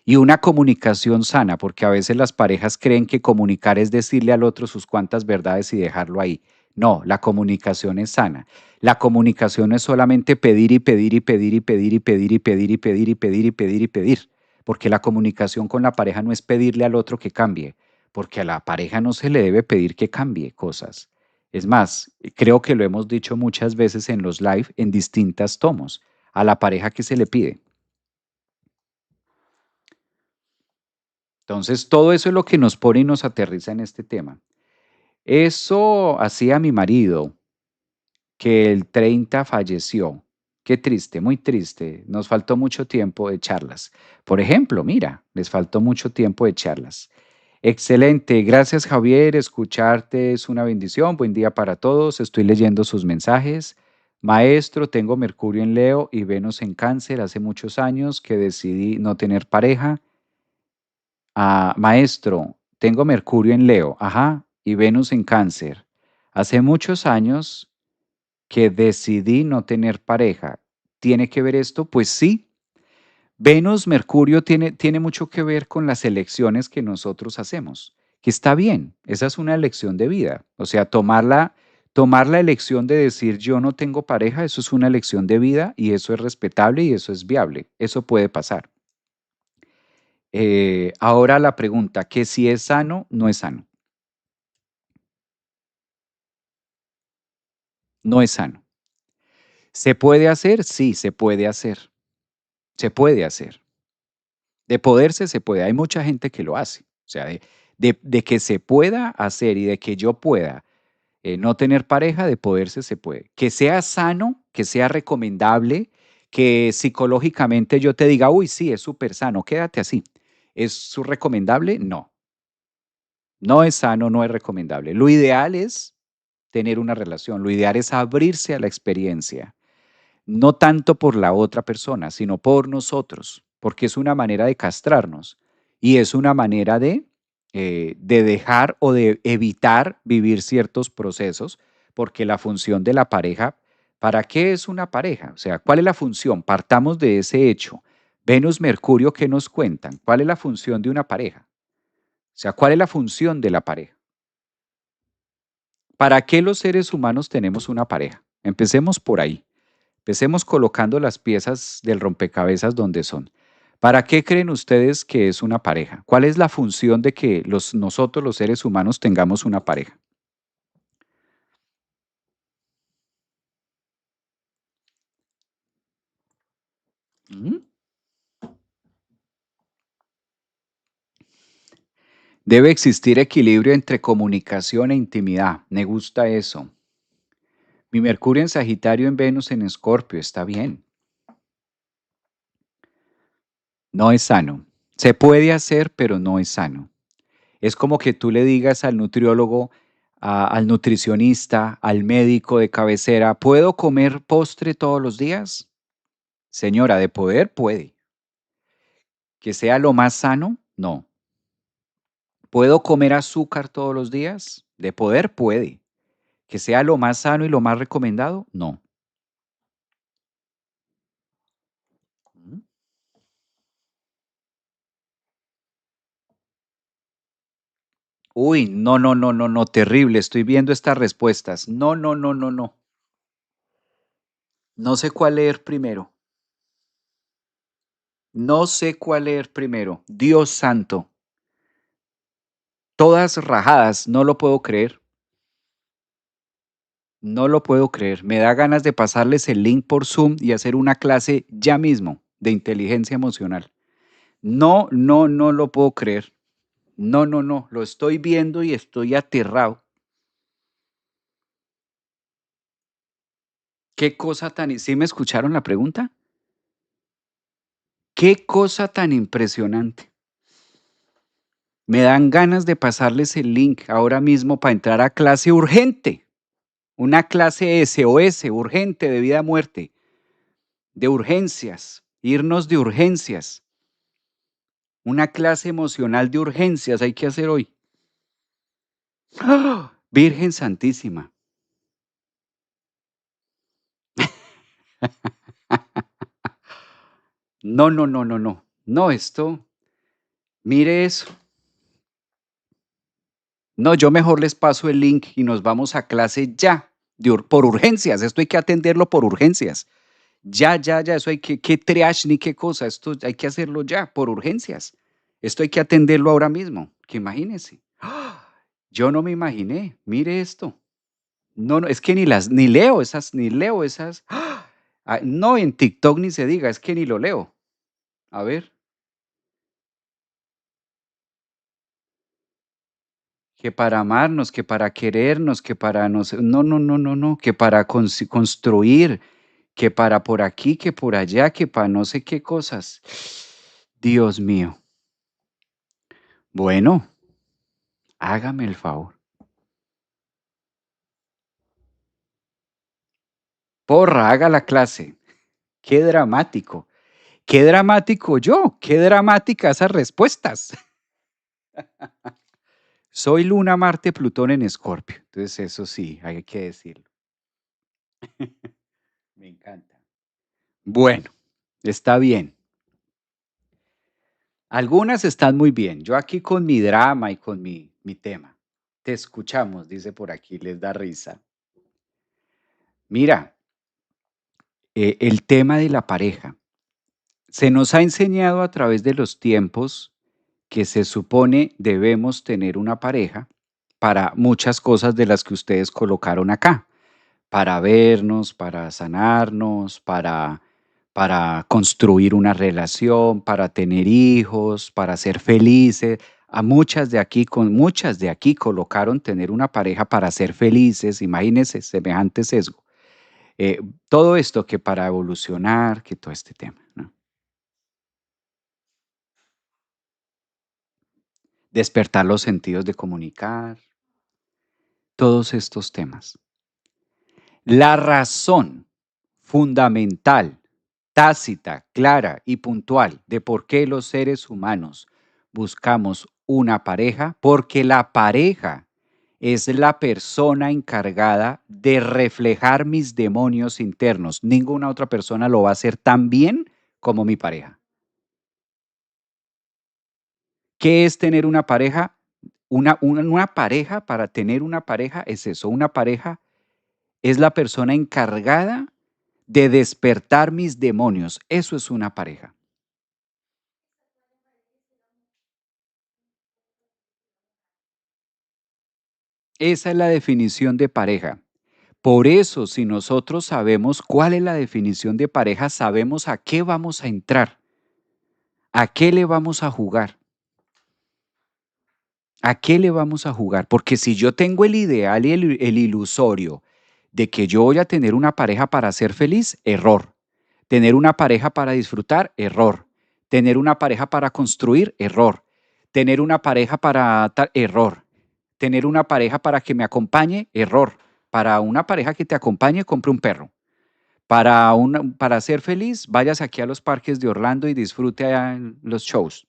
Speaker 1: Y una comunicación sana, porque a veces las parejas creen que comunicar es decirle al otro sus cuantas verdades y dejarlo ahí. No, la comunicación es sana. La comunicación es solamente pedir y pedir y pedir y pedir y pedir y pedir y pedir y pedir y pedir y pedir. Porque la comunicación con la pareja no es pedirle al otro que cambie, porque a la pareja no se le debe pedir que cambie cosas. Es más, creo que lo hemos dicho muchas veces en los live en distintas tomos. A la pareja que se le pide. Entonces, todo eso es lo que nos pone y nos aterriza en este tema. Eso hacía mi marido, que el 30 falleció. Qué triste, muy triste. Nos faltó mucho tiempo de charlas. Por ejemplo, mira, les faltó mucho tiempo de charlas. Excelente, gracias Javier, escucharte es una bendición. Buen día para todos. Estoy leyendo sus mensajes. Maestro, tengo Mercurio en Leo y Venus en Cáncer. Hace muchos años que decidí no tener pareja. Maestro, tengo Mercurio en Leo, ajá, y Venus en Cáncer. Hace muchos años que decidí no tener pareja. ¿Tiene que ver esto? Pues sí. Venus, Mercurio tiene mucho que ver con las elecciones que nosotros hacemos, que está bien, esa es una elección de vida. O sea, tomar la elección de decir yo no tengo pareja, eso es una elección de vida y eso es respetable y eso es viable. Eso puede pasar. Ahora la pregunta, que si es sano, no es sano. No es sano. ¿Se puede hacer? Sí, se puede hacer. Se puede hacer. De poderse se puede. Hay mucha gente que lo hace. O sea, de que se pueda hacer y de que yo pueda no tener pareja, de poderse se puede. Que sea sano, que sea recomendable, que psicológicamente yo te diga, uy, sí, es súper sano, quédate así. ¿Es su recomendable? No. No es sano, no es recomendable. Lo ideal es tener una relación, lo ideal es abrirse a la experiencia, no tanto por la otra persona, sino por nosotros, porque es una manera de castrarnos y es una manera de dejar o de evitar vivir ciertos procesos, porque la función de la pareja, ¿para qué es una pareja? O sea, ¿cuál es la función? Partamos de ese hecho. Venus, Mercurio, ¿qué nos cuentan? ¿Cuál es la función de una pareja? O sea, ¿cuál es la función de la pareja? ¿Para qué los seres humanos tenemos una pareja? Empecemos por ahí. Empecemos colocando las piezas del rompecabezas donde son. ¿Para qué creen ustedes que es una pareja? ¿Cuál es la función de que nosotros los seres humanos tengamos una pareja? ¿Mm? Debe existir equilibrio entre comunicación e intimidad. Me gusta eso. Mi Mercurio en Sagitario en Venus en Escorpio, está bien. No es sano. Se puede hacer, pero no es sano. Es como que tú le digas al nutriólogo, al nutricionista, al médico de cabecera, ¿puedo comer postre todos los días? Señora, de poder puede. ¿Que sea lo más sano? No. ¿Puedo comer azúcar todos los días? De poder puede. ¿Que sea lo más sano y lo más recomendado? No. Mm. Uy, no, no, no, no, no, terrible. Estoy viendo estas respuestas. No, no, no, no, no. No sé cuál leer primero. No sé cuál leer primero. Dios santo. Todas rajadas. No lo puedo creer. No lo puedo creer. Me da ganas de pasarles el link por Zoom y hacer una clase ya mismo de inteligencia emocional. No, no, no lo puedo creer. No, no, no. Lo estoy viendo y estoy aterrado. ¿Qué cosa tan... ¿Sí me escucharon la pregunta? ¿Qué cosa tan impresionante? Me dan ganas de pasarles el link ahora mismo para entrar a clase urgente. Una clase SOS, urgente, de vida a muerte, de urgencias, irnos de urgencias. Una clase emocional de urgencias hay que hacer hoy. ¡Ah! Virgen Santísima. No, no, no, no, no. No, esto, mire eso. No, yo mejor les paso el link y nos vamos a clase ya, por urgencias. Esto hay que atenderlo por urgencias. Ya, ya, ya, eso hay que, qué triage ni qué cosa, esto hay que hacerlo ya, por urgencias. Esto hay que atenderlo ahora mismo, que imagínense. ¡Ah! Yo no me imaginé, mire esto. No, no, es que ni leo esas. ¡Ah! No, en TikTok ni se diga, es que ni lo leo. A ver, que para amarnos, que para querernos, que para no sé, no, no, no, no, no, que para construir, que para por aquí, que por allá, que para no sé qué cosas. Dios mío. Bueno, hágame el favor. Porra, haga la clase. Qué dramático. Qué dramático yo. Qué dramática esas respuestas. Soy Luna, Marte, Plutón en Escorpio. Entonces, eso sí, hay que decirlo. Me encanta. Bueno, está bien. Algunas están muy bien. Yo aquí con mi drama y con mi tema. Te escuchamos, dice por aquí, les da risa. Mira, el tema de la pareja. Se nos ha enseñado a través de los tiempos que se supone debemos tener una pareja para muchas cosas de las que ustedes colocaron acá, para vernos, para sanarnos, para construir una relación, para tener hijos, para ser felices. A muchas de aquí colocaron tener una pareja para ser felices, imagínense semejante sesgo. Eh, Todo esto que para evolucionar, que todo este tema, ¿no? Despertar los sentidos de comunicar, todos estos temas. La razón fundamental, tácita, clara y puntual de por qué los seres humanos buscamos una pareja, porque la pareja es la persona encargada de reflejar mis demonios internos. Ninguna otra persona lo va a hacer tan bien como mi pareja. ¿Qué es tener una pareja? Una pareja, para tener una pareja es eso, una pareja es la persona encargada de despertar mis demonios. Eso es una pareja. Esa es la definición de pareja. Por eso, si nosotros sabemos cuál es la definición de pareja, sabemos a qué vamos a entrar, a qué le vamos a jugar, a qué le vamos a jugar. Porque si yo tengo el ideal y el ilusorio de que yo voy a tener una pareja para ser feliz, error. Tener una pareja para disfrutar, error. Tener una pareja para construir, error. Tener una pareja para error. Tener una pareja para que me acompañe, error. Para una pareja que te acompañe, compre un perro. Para ser feliz, vayas aquí a los parques de Orlando y disfrute los shows.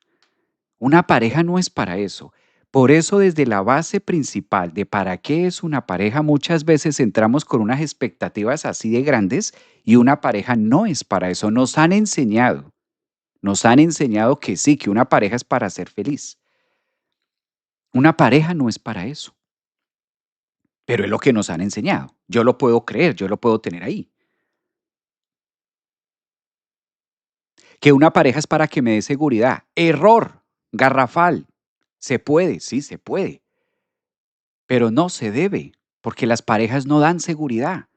Speaker 1: Una pareja no es para eso. Por eso, desde la base principal de para qué es una pareja, muchas veces entramos con unas expectativas así de grandes y una pareja no es para eso. Nos han enseñado que sí, que una pareja es para ser feliz. Una pareja no es para eso, pero es lo que nos han enseñado. Yo lo puedo creer, yo lo puedo tener ahí. Que una pareja es para que me dé seguridad. Error, garrafal. Se puede, sí, se puede, pero no se debe, porque las parejas no dan seguridad.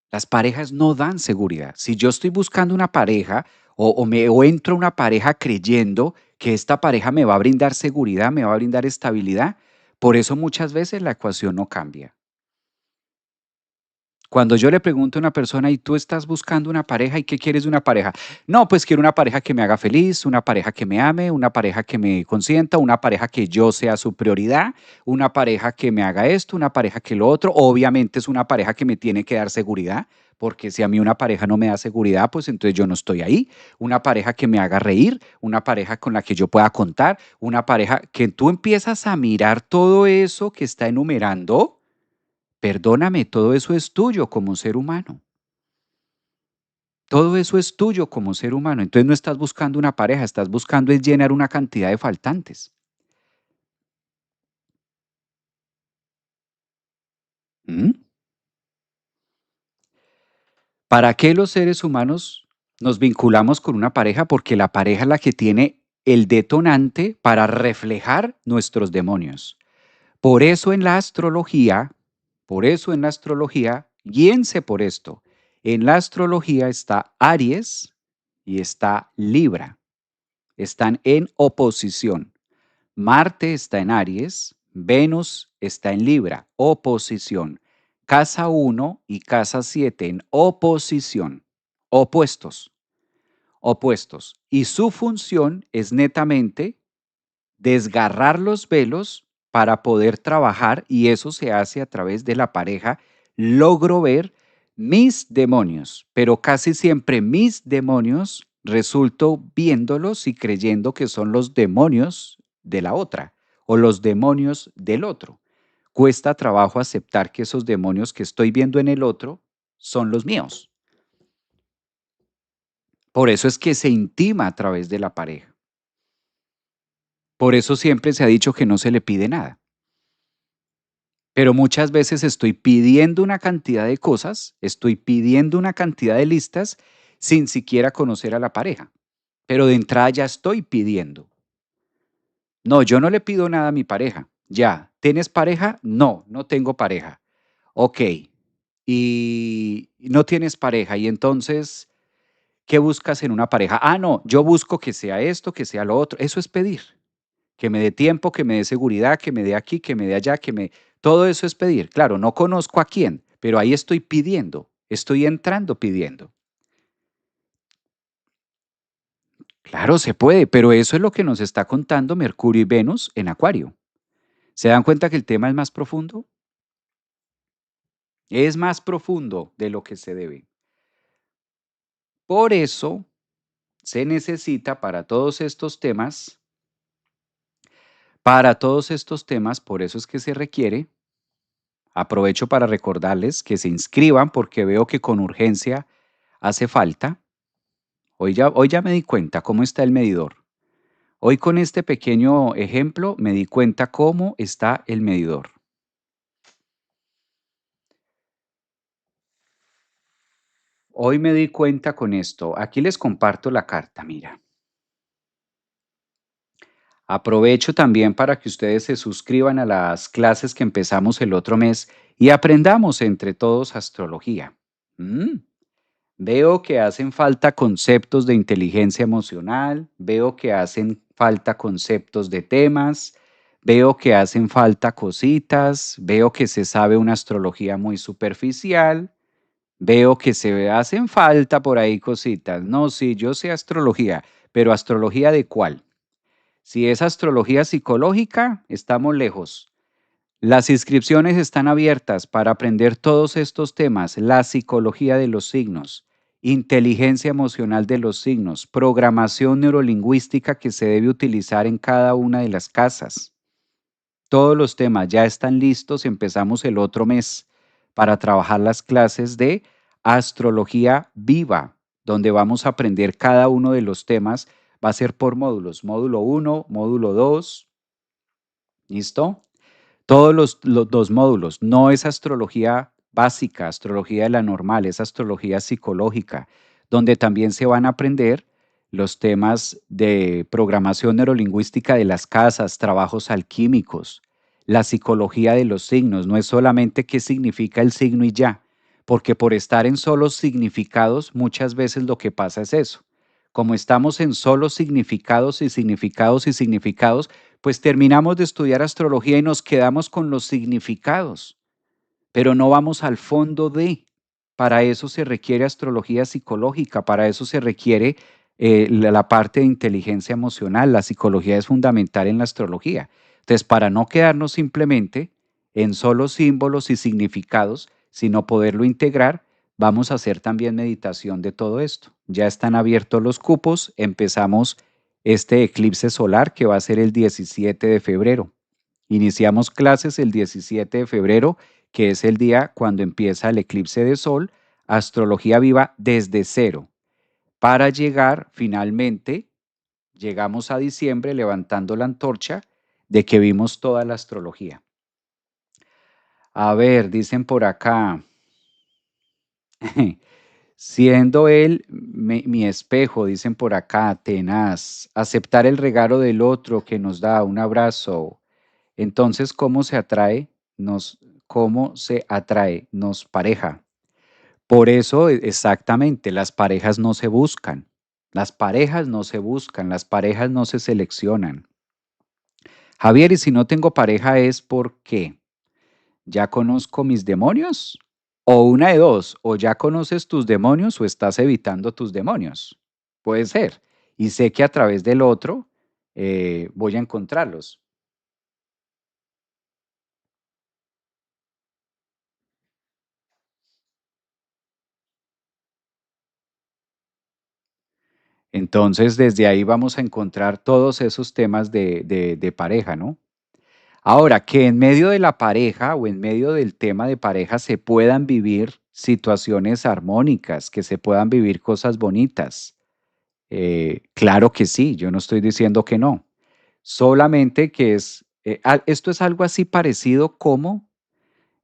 Speaker 1: Las parejas no dan seguridad. Si yo estoy buscando una pareja o entro a una pareja creyendo que esta pareja me va a brindar seguridad, me va a brindar estabilidad, por eso muchas veces la ecuación no cambia. Cuando yo le pregunto a una persona, ¿y tú estás buscando una pareja? ¿Y qué quieres de una pareja? No, pues quiero una pareja que me haga feliz, una pareja que me ame, una pareja que me consienta, una pareja que yo sea su prioridad, una pareja que me haga esto, una pareja que lo otro. Obviamente es una pareja que me tiene que dar seguridad, porque si a mí una pareja no me da seguridad, pues entonces yo no estoy ahí. Una pareja que me haga reír, una pareja con la que yo pueda contar, una pareja que tú empiezas a mirar todo eso que está enumerando. Perdóname, todo eso es tuyo como ser humano. Todo eso es tuyo como ser humano. Entonces no estás buscando una pareja, estás buscando es llenar una cantidad de faltantes. ¿Mm? ¿Para qué los seres humanos nos vinculamos con una pareja? Porque la pareja es la que tiene el detonante para reflejar nuestros demonios. Por eso en la astrología, por eso en la astrología, guíense por esto. En la astrología está Aries y está Libra. Están en oposición. Marte está en Aries, Venus está en Libra, oposición. Casa uno y casa 7 en oposición, opuestos, opuestos. Y su función es netamente desgarrar los velos para poder trabajar y eso se hace a través de la pareja. Logro ver mis demonios, pero casi siempre mis demonios resulto viéndolos y creyendo que son los demonios de la otra o los demonios del otro. Cuesta trabajo aceptar que esos demonios que estoy viendo en el otro son los míos. Por eso es que se intima a través de la pareja. Por eso siempre se ha dicho que no se le pide nada. Pero muchas veces estoy pidiendo una cantidad de cosas, estoy pidiendo una cantidad de listas sin siquiera conocer a la pareja. Pero de entrada ya estoy pidiendo. No, yo no le pido nada a mi pareja. Ya, ¿tienes pareja? No, no tengo pareja. Ok. Y no tienes pareja. Y entonces, ¿qué buscas en una pareja? Ah, no, yo busco que sea esto, que sea lo otro. Eso es pedir. Que me dé tiempo, que me dé seguridad, que me dé aquí, que me dé allá, que me... Todo eso es pedir. Claro, no conozco a quién, pero ahí estoy pidiendo, estoy entrando pidiendo. Claro, se puede, pero eso es lo que nos está contando Mercurio y Venus en Acuario. ¿Se dan cuenta que el tema es más profundo? Es más profundo de lo que se debe. Por eso se necesita para todos estos temas, por eso es que se requiere. Aprovecho para recordarles que se inscriban porque veo que con urgencia hace falta. Hoy ya me di cuenta cómo está el medidor. Hoy con este pequeño ejemplo me di cuenta cómo está el medidor. Hoy me di cuenta con esto. Aquí les comparto la carta, mira. Aprovecho también para que ustedes se suscriban a las clases que empezamos el otro mes y aprendamos entre todos astrología. ¿Mm? Veo que hacen falta conceptos de inteligencia emocional, veo que hacen falta conceptos de temas, veo que hacen falta cositas, veo que se sabe una astrología muy superficial, veo que se hacen falta por ahí cositas. No, sí, yo sé astrología, pero ¿astrología de cuál? Si es astrología psicológica, estamos lejos. Las inscripciones están abiertas para aprender todos estos temas: la psicología de los signos, inteligencia emocional de los signos, programación neurolingüística que se debe utilizar en cada una de las casas. Todos los temas ya están listos. Empezamos el otro mes para trabajar las clases de astrología viva, donde vamos a aprender cada uno de los temas. Va a ser por módulos: módulo uno, módulo 2. ¿Listo? Todos los dos módulos. No es astrología básica, astrología de la normal, es astrología psicológica, donde también se van a aprender los temas de programación neurolingüística de las casas, trabajos alquímicos, la psicología de los signos. No es solamente qué significa el signo y ya, porque por estar en solos significados, muchas veces lo que pasa es eso. Como estamos en solos significados y significados y significados, pues terminamos de estudiar astrología y nos quedamos con los significados, pero no vamos al fondo de. Para eso se requiere astrología psicológica, para eso se requiere la parte de inteligencia emocional. La psicología es fundamental en la astrología. Entonces, para no quedarnos simplemente en solo símbolos y significados, sino poderlo integrar, vamos a hacer también meditación de todo esto. Ya están abiertos los cupos. Empezamos este eclipse solar que va a ser el 17 de febrero. Iniciamos clases el 17 de febrero, que es el día cuando empieza el eclipse de sol, astrología viva desde cero, para llegar finalmente, llegamos a diciembre levantando la antorcha de que vimos toda la astrología. A ver, dicen por acá, siendo él mi espejo, dicen por acá, tenaz, aceptar el regalo del otro que nos da un abrazo. Entonces, ¿cómo se atrae? ¿Cómo se atrae? Nos pareja. Por eso, exactamente, las parejas no se buscan. Las parejas no se buscan, las parejas no se seleccionan. Javier, y si no tengo pareja es porque ya conozco mis demonios. O una de dos: o ya conoces tus demonios o estás evitando tus demonios. Puede ser. Y sé que a través del otro voy a encontrarlos. Entonces, desde ahí vamos a encontrar todos esos temas de pareja, ¿no? Ahora, que en medio de la pareja o en medio del tema de pareja se puedan vivir situaciones armónicas, que se puedan vivir cosas bonitas. Claro que sí, yo no estoy diciendo que no. Solamente que esto es algo así parecido como,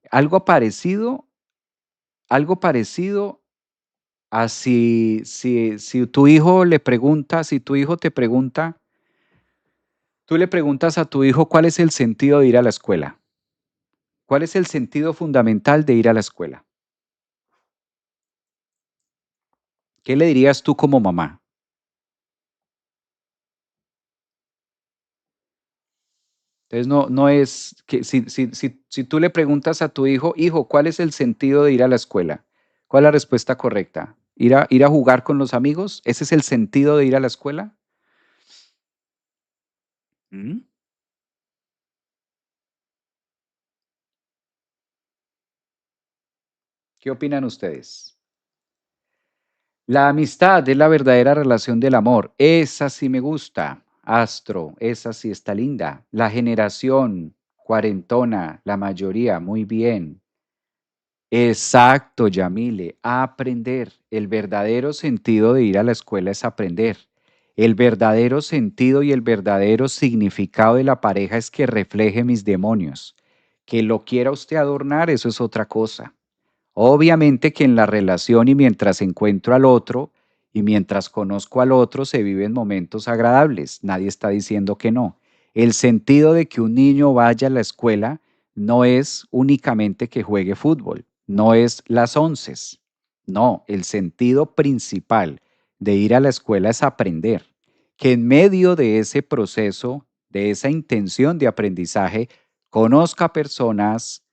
Speaker 1: algo parecido, algo parecido a si tu hijo le pregunta, si tu hijo te pregunta, tú le preguntas a tu hijo cuál es el sentido de ir a la escuela. ¿Cuál es el sentido fundamental de ir a la escuela? ¿Qué le dirías tú como mamá? Entonces, no es que si tú le preguntas a tu hijo, hijo, ¿cuál es el sentido de ir a la escuela? ¿Cuál es la respuesta correcta? ¿Ir a jugar con los amigos? ¿Ese es el sentido de ir a la escuela? ¿Mm? ¿Qué opinan ustedes? La amistad es la verdadera relación del amor. Esa sí me gusta. Astro, esa sí está linda. La generación cuarentona, la mayoría, muy bien. Exacto, Yamile, a aprender. El verdadero sentido de ir a la escuela es aprender. El verdadero sentido y el verdadero significado de la pareja es que refleje mis demonios. Que lo quiera usted adornar, eso es otra cosa. Obviamente que en la relación y mientras encuentro al otro y mientras conozco al otro se viven momentos agradables. Nadie está diciendo que no. El sentido de que un niño vaya a la escuela no es únicamente que juegue fútbol, no es las onces. No, el sentido principal de ir a la escuela es aprender. Que en medio de ese proceso, de esa intención de aprendizaje, conozca personas,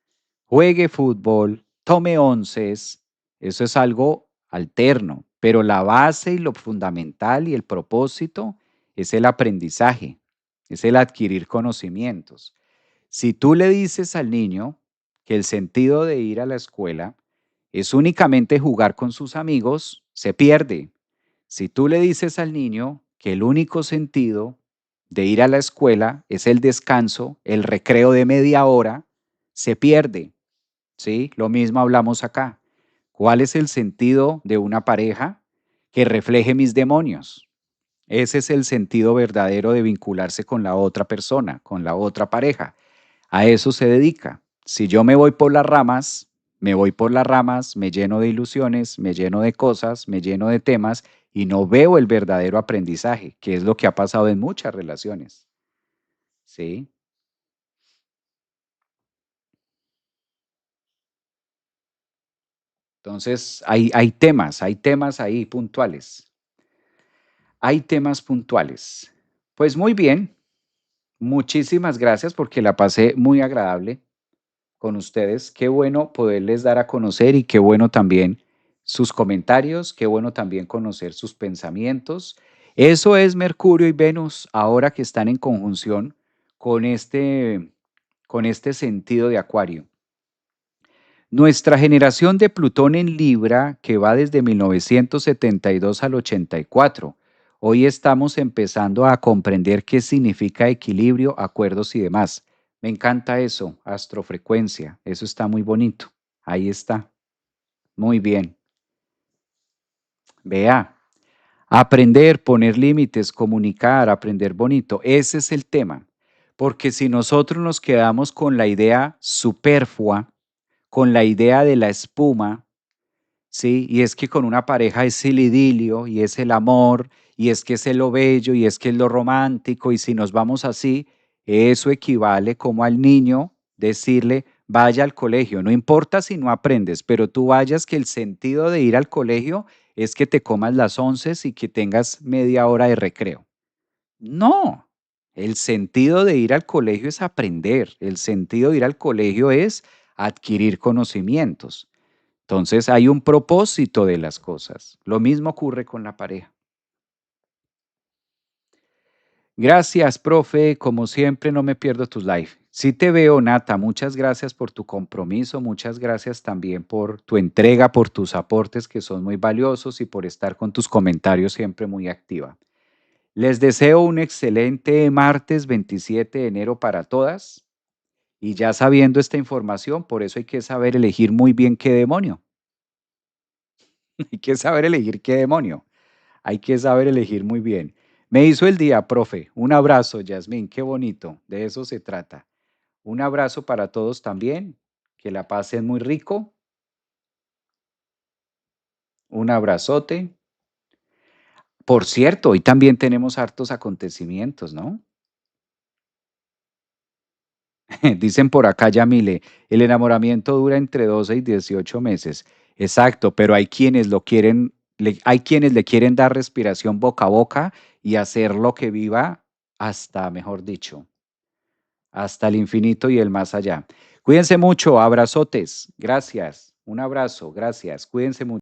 Speaker 1: juegue fútbol, tome onces, eso es algo alterno, pero la base y lo fundamental y el propósito es el aprendizaje, es el adquirir conocimientos. Si tú le dices al niño que el sentido de ir a la escuela es únicamente jugar con sus amigos, se pierde. Si tú le dices al niño que el único sentido de ir a la escuela es el descanso, el recreo de media hora, se pierde. ¿Sí? Lo mismo hablamos acá. ¿Cuál es el sentido de una pareja? Que refleje mis demonios. Ese es el sentido verdadero de vincularse con la otra persona, con la otra pareja. A eso se dedica. Si yo me voy por las ramas, me voy por las ramas, me lleno de ilusiones, me lleno de cosas, me lleno de temas y no veo el verdadero aprendizaje, que es lo que ha pasado en muchas relaciones. ¿Sí? Entonces, hay temas ahí puntuales. Hay temas puntuales. Pues muy bien, muchísimas gracias porque la pasé muy agradable con ustedes. Qué bueno poderles dar a conocer y qué bueno también sus comentarios, qué bueno también conocer sus pensamientos. Eso es Mercurio y Venus ahora que están en conjunción con con este sentido de Acuario. Nuestra generación de Plutón en Libra, que va desde 1972 al 84. Hoy estamos empezando a comprender qué significa equilibrio, acuerdos y demás. Me encanta eso, astrofrecuencia. Eso está muy bonito. Ahí está. Muy bien. Vea, aprender, poner límites, comunicar, aprender bonito. Ese es el tema. Porque si nosotros nos quedamos con la idea superflua, con la idea de la espuma, ¿sí? Y es que con una pareja es el idilio y es el amor y es que es lo bello y es que es lo romántico y si nos vamos así, eso equivale como al niño decirle, vaya al colegio, no importa si no aprendes, pero tú vayas que el sentido de ir al colegio es que te comas las onces y que tengas media hora de recreo. No, el sentido de ir al colegio es aprender, el sentido de ir al colegio es adquirir conocimientos. Entonces hay un propósito de las cosas. Lo mismo ocurre con la pareja. Gracias, profe. Como siempre, no me pierdo tus live. Sí te veo, Nata. Muchas gracias por tu compromiso. Muchas gracias también por tu entrega, por tus aportes que son muy valiosos y por estar con tus comentarios siempre muy activa. Les deseo un excelente martes 27 de enero para todas. Y ya sabiendo esta información, por eso hay que saber elegir muy bien qué demonio. Hay que saber elegir qué demonio. Hay que saber elegir muy bien. Me hizo el día, profe. Un abrazo, Yasmín. Qué bonito. De eso se trata. Un abrazo para todos también. Que la pasen muy rico. Un abrazote. Por cierto, hoy también tenemos hartos acontecimientos, ¿no? Dicen por acá, Yamile, el enamoramiento dura entre 12 y 18 meses. Exacto, pero hay quienes lo quieren, hay quienes le quieren dar respiración boca a boca y hacerlo que viva hasta, mejor dicho, hasta el infinito y el más allá. Cuídense mucho, abrazotes, gracias, un abrazo, gracias, cuídense mucho.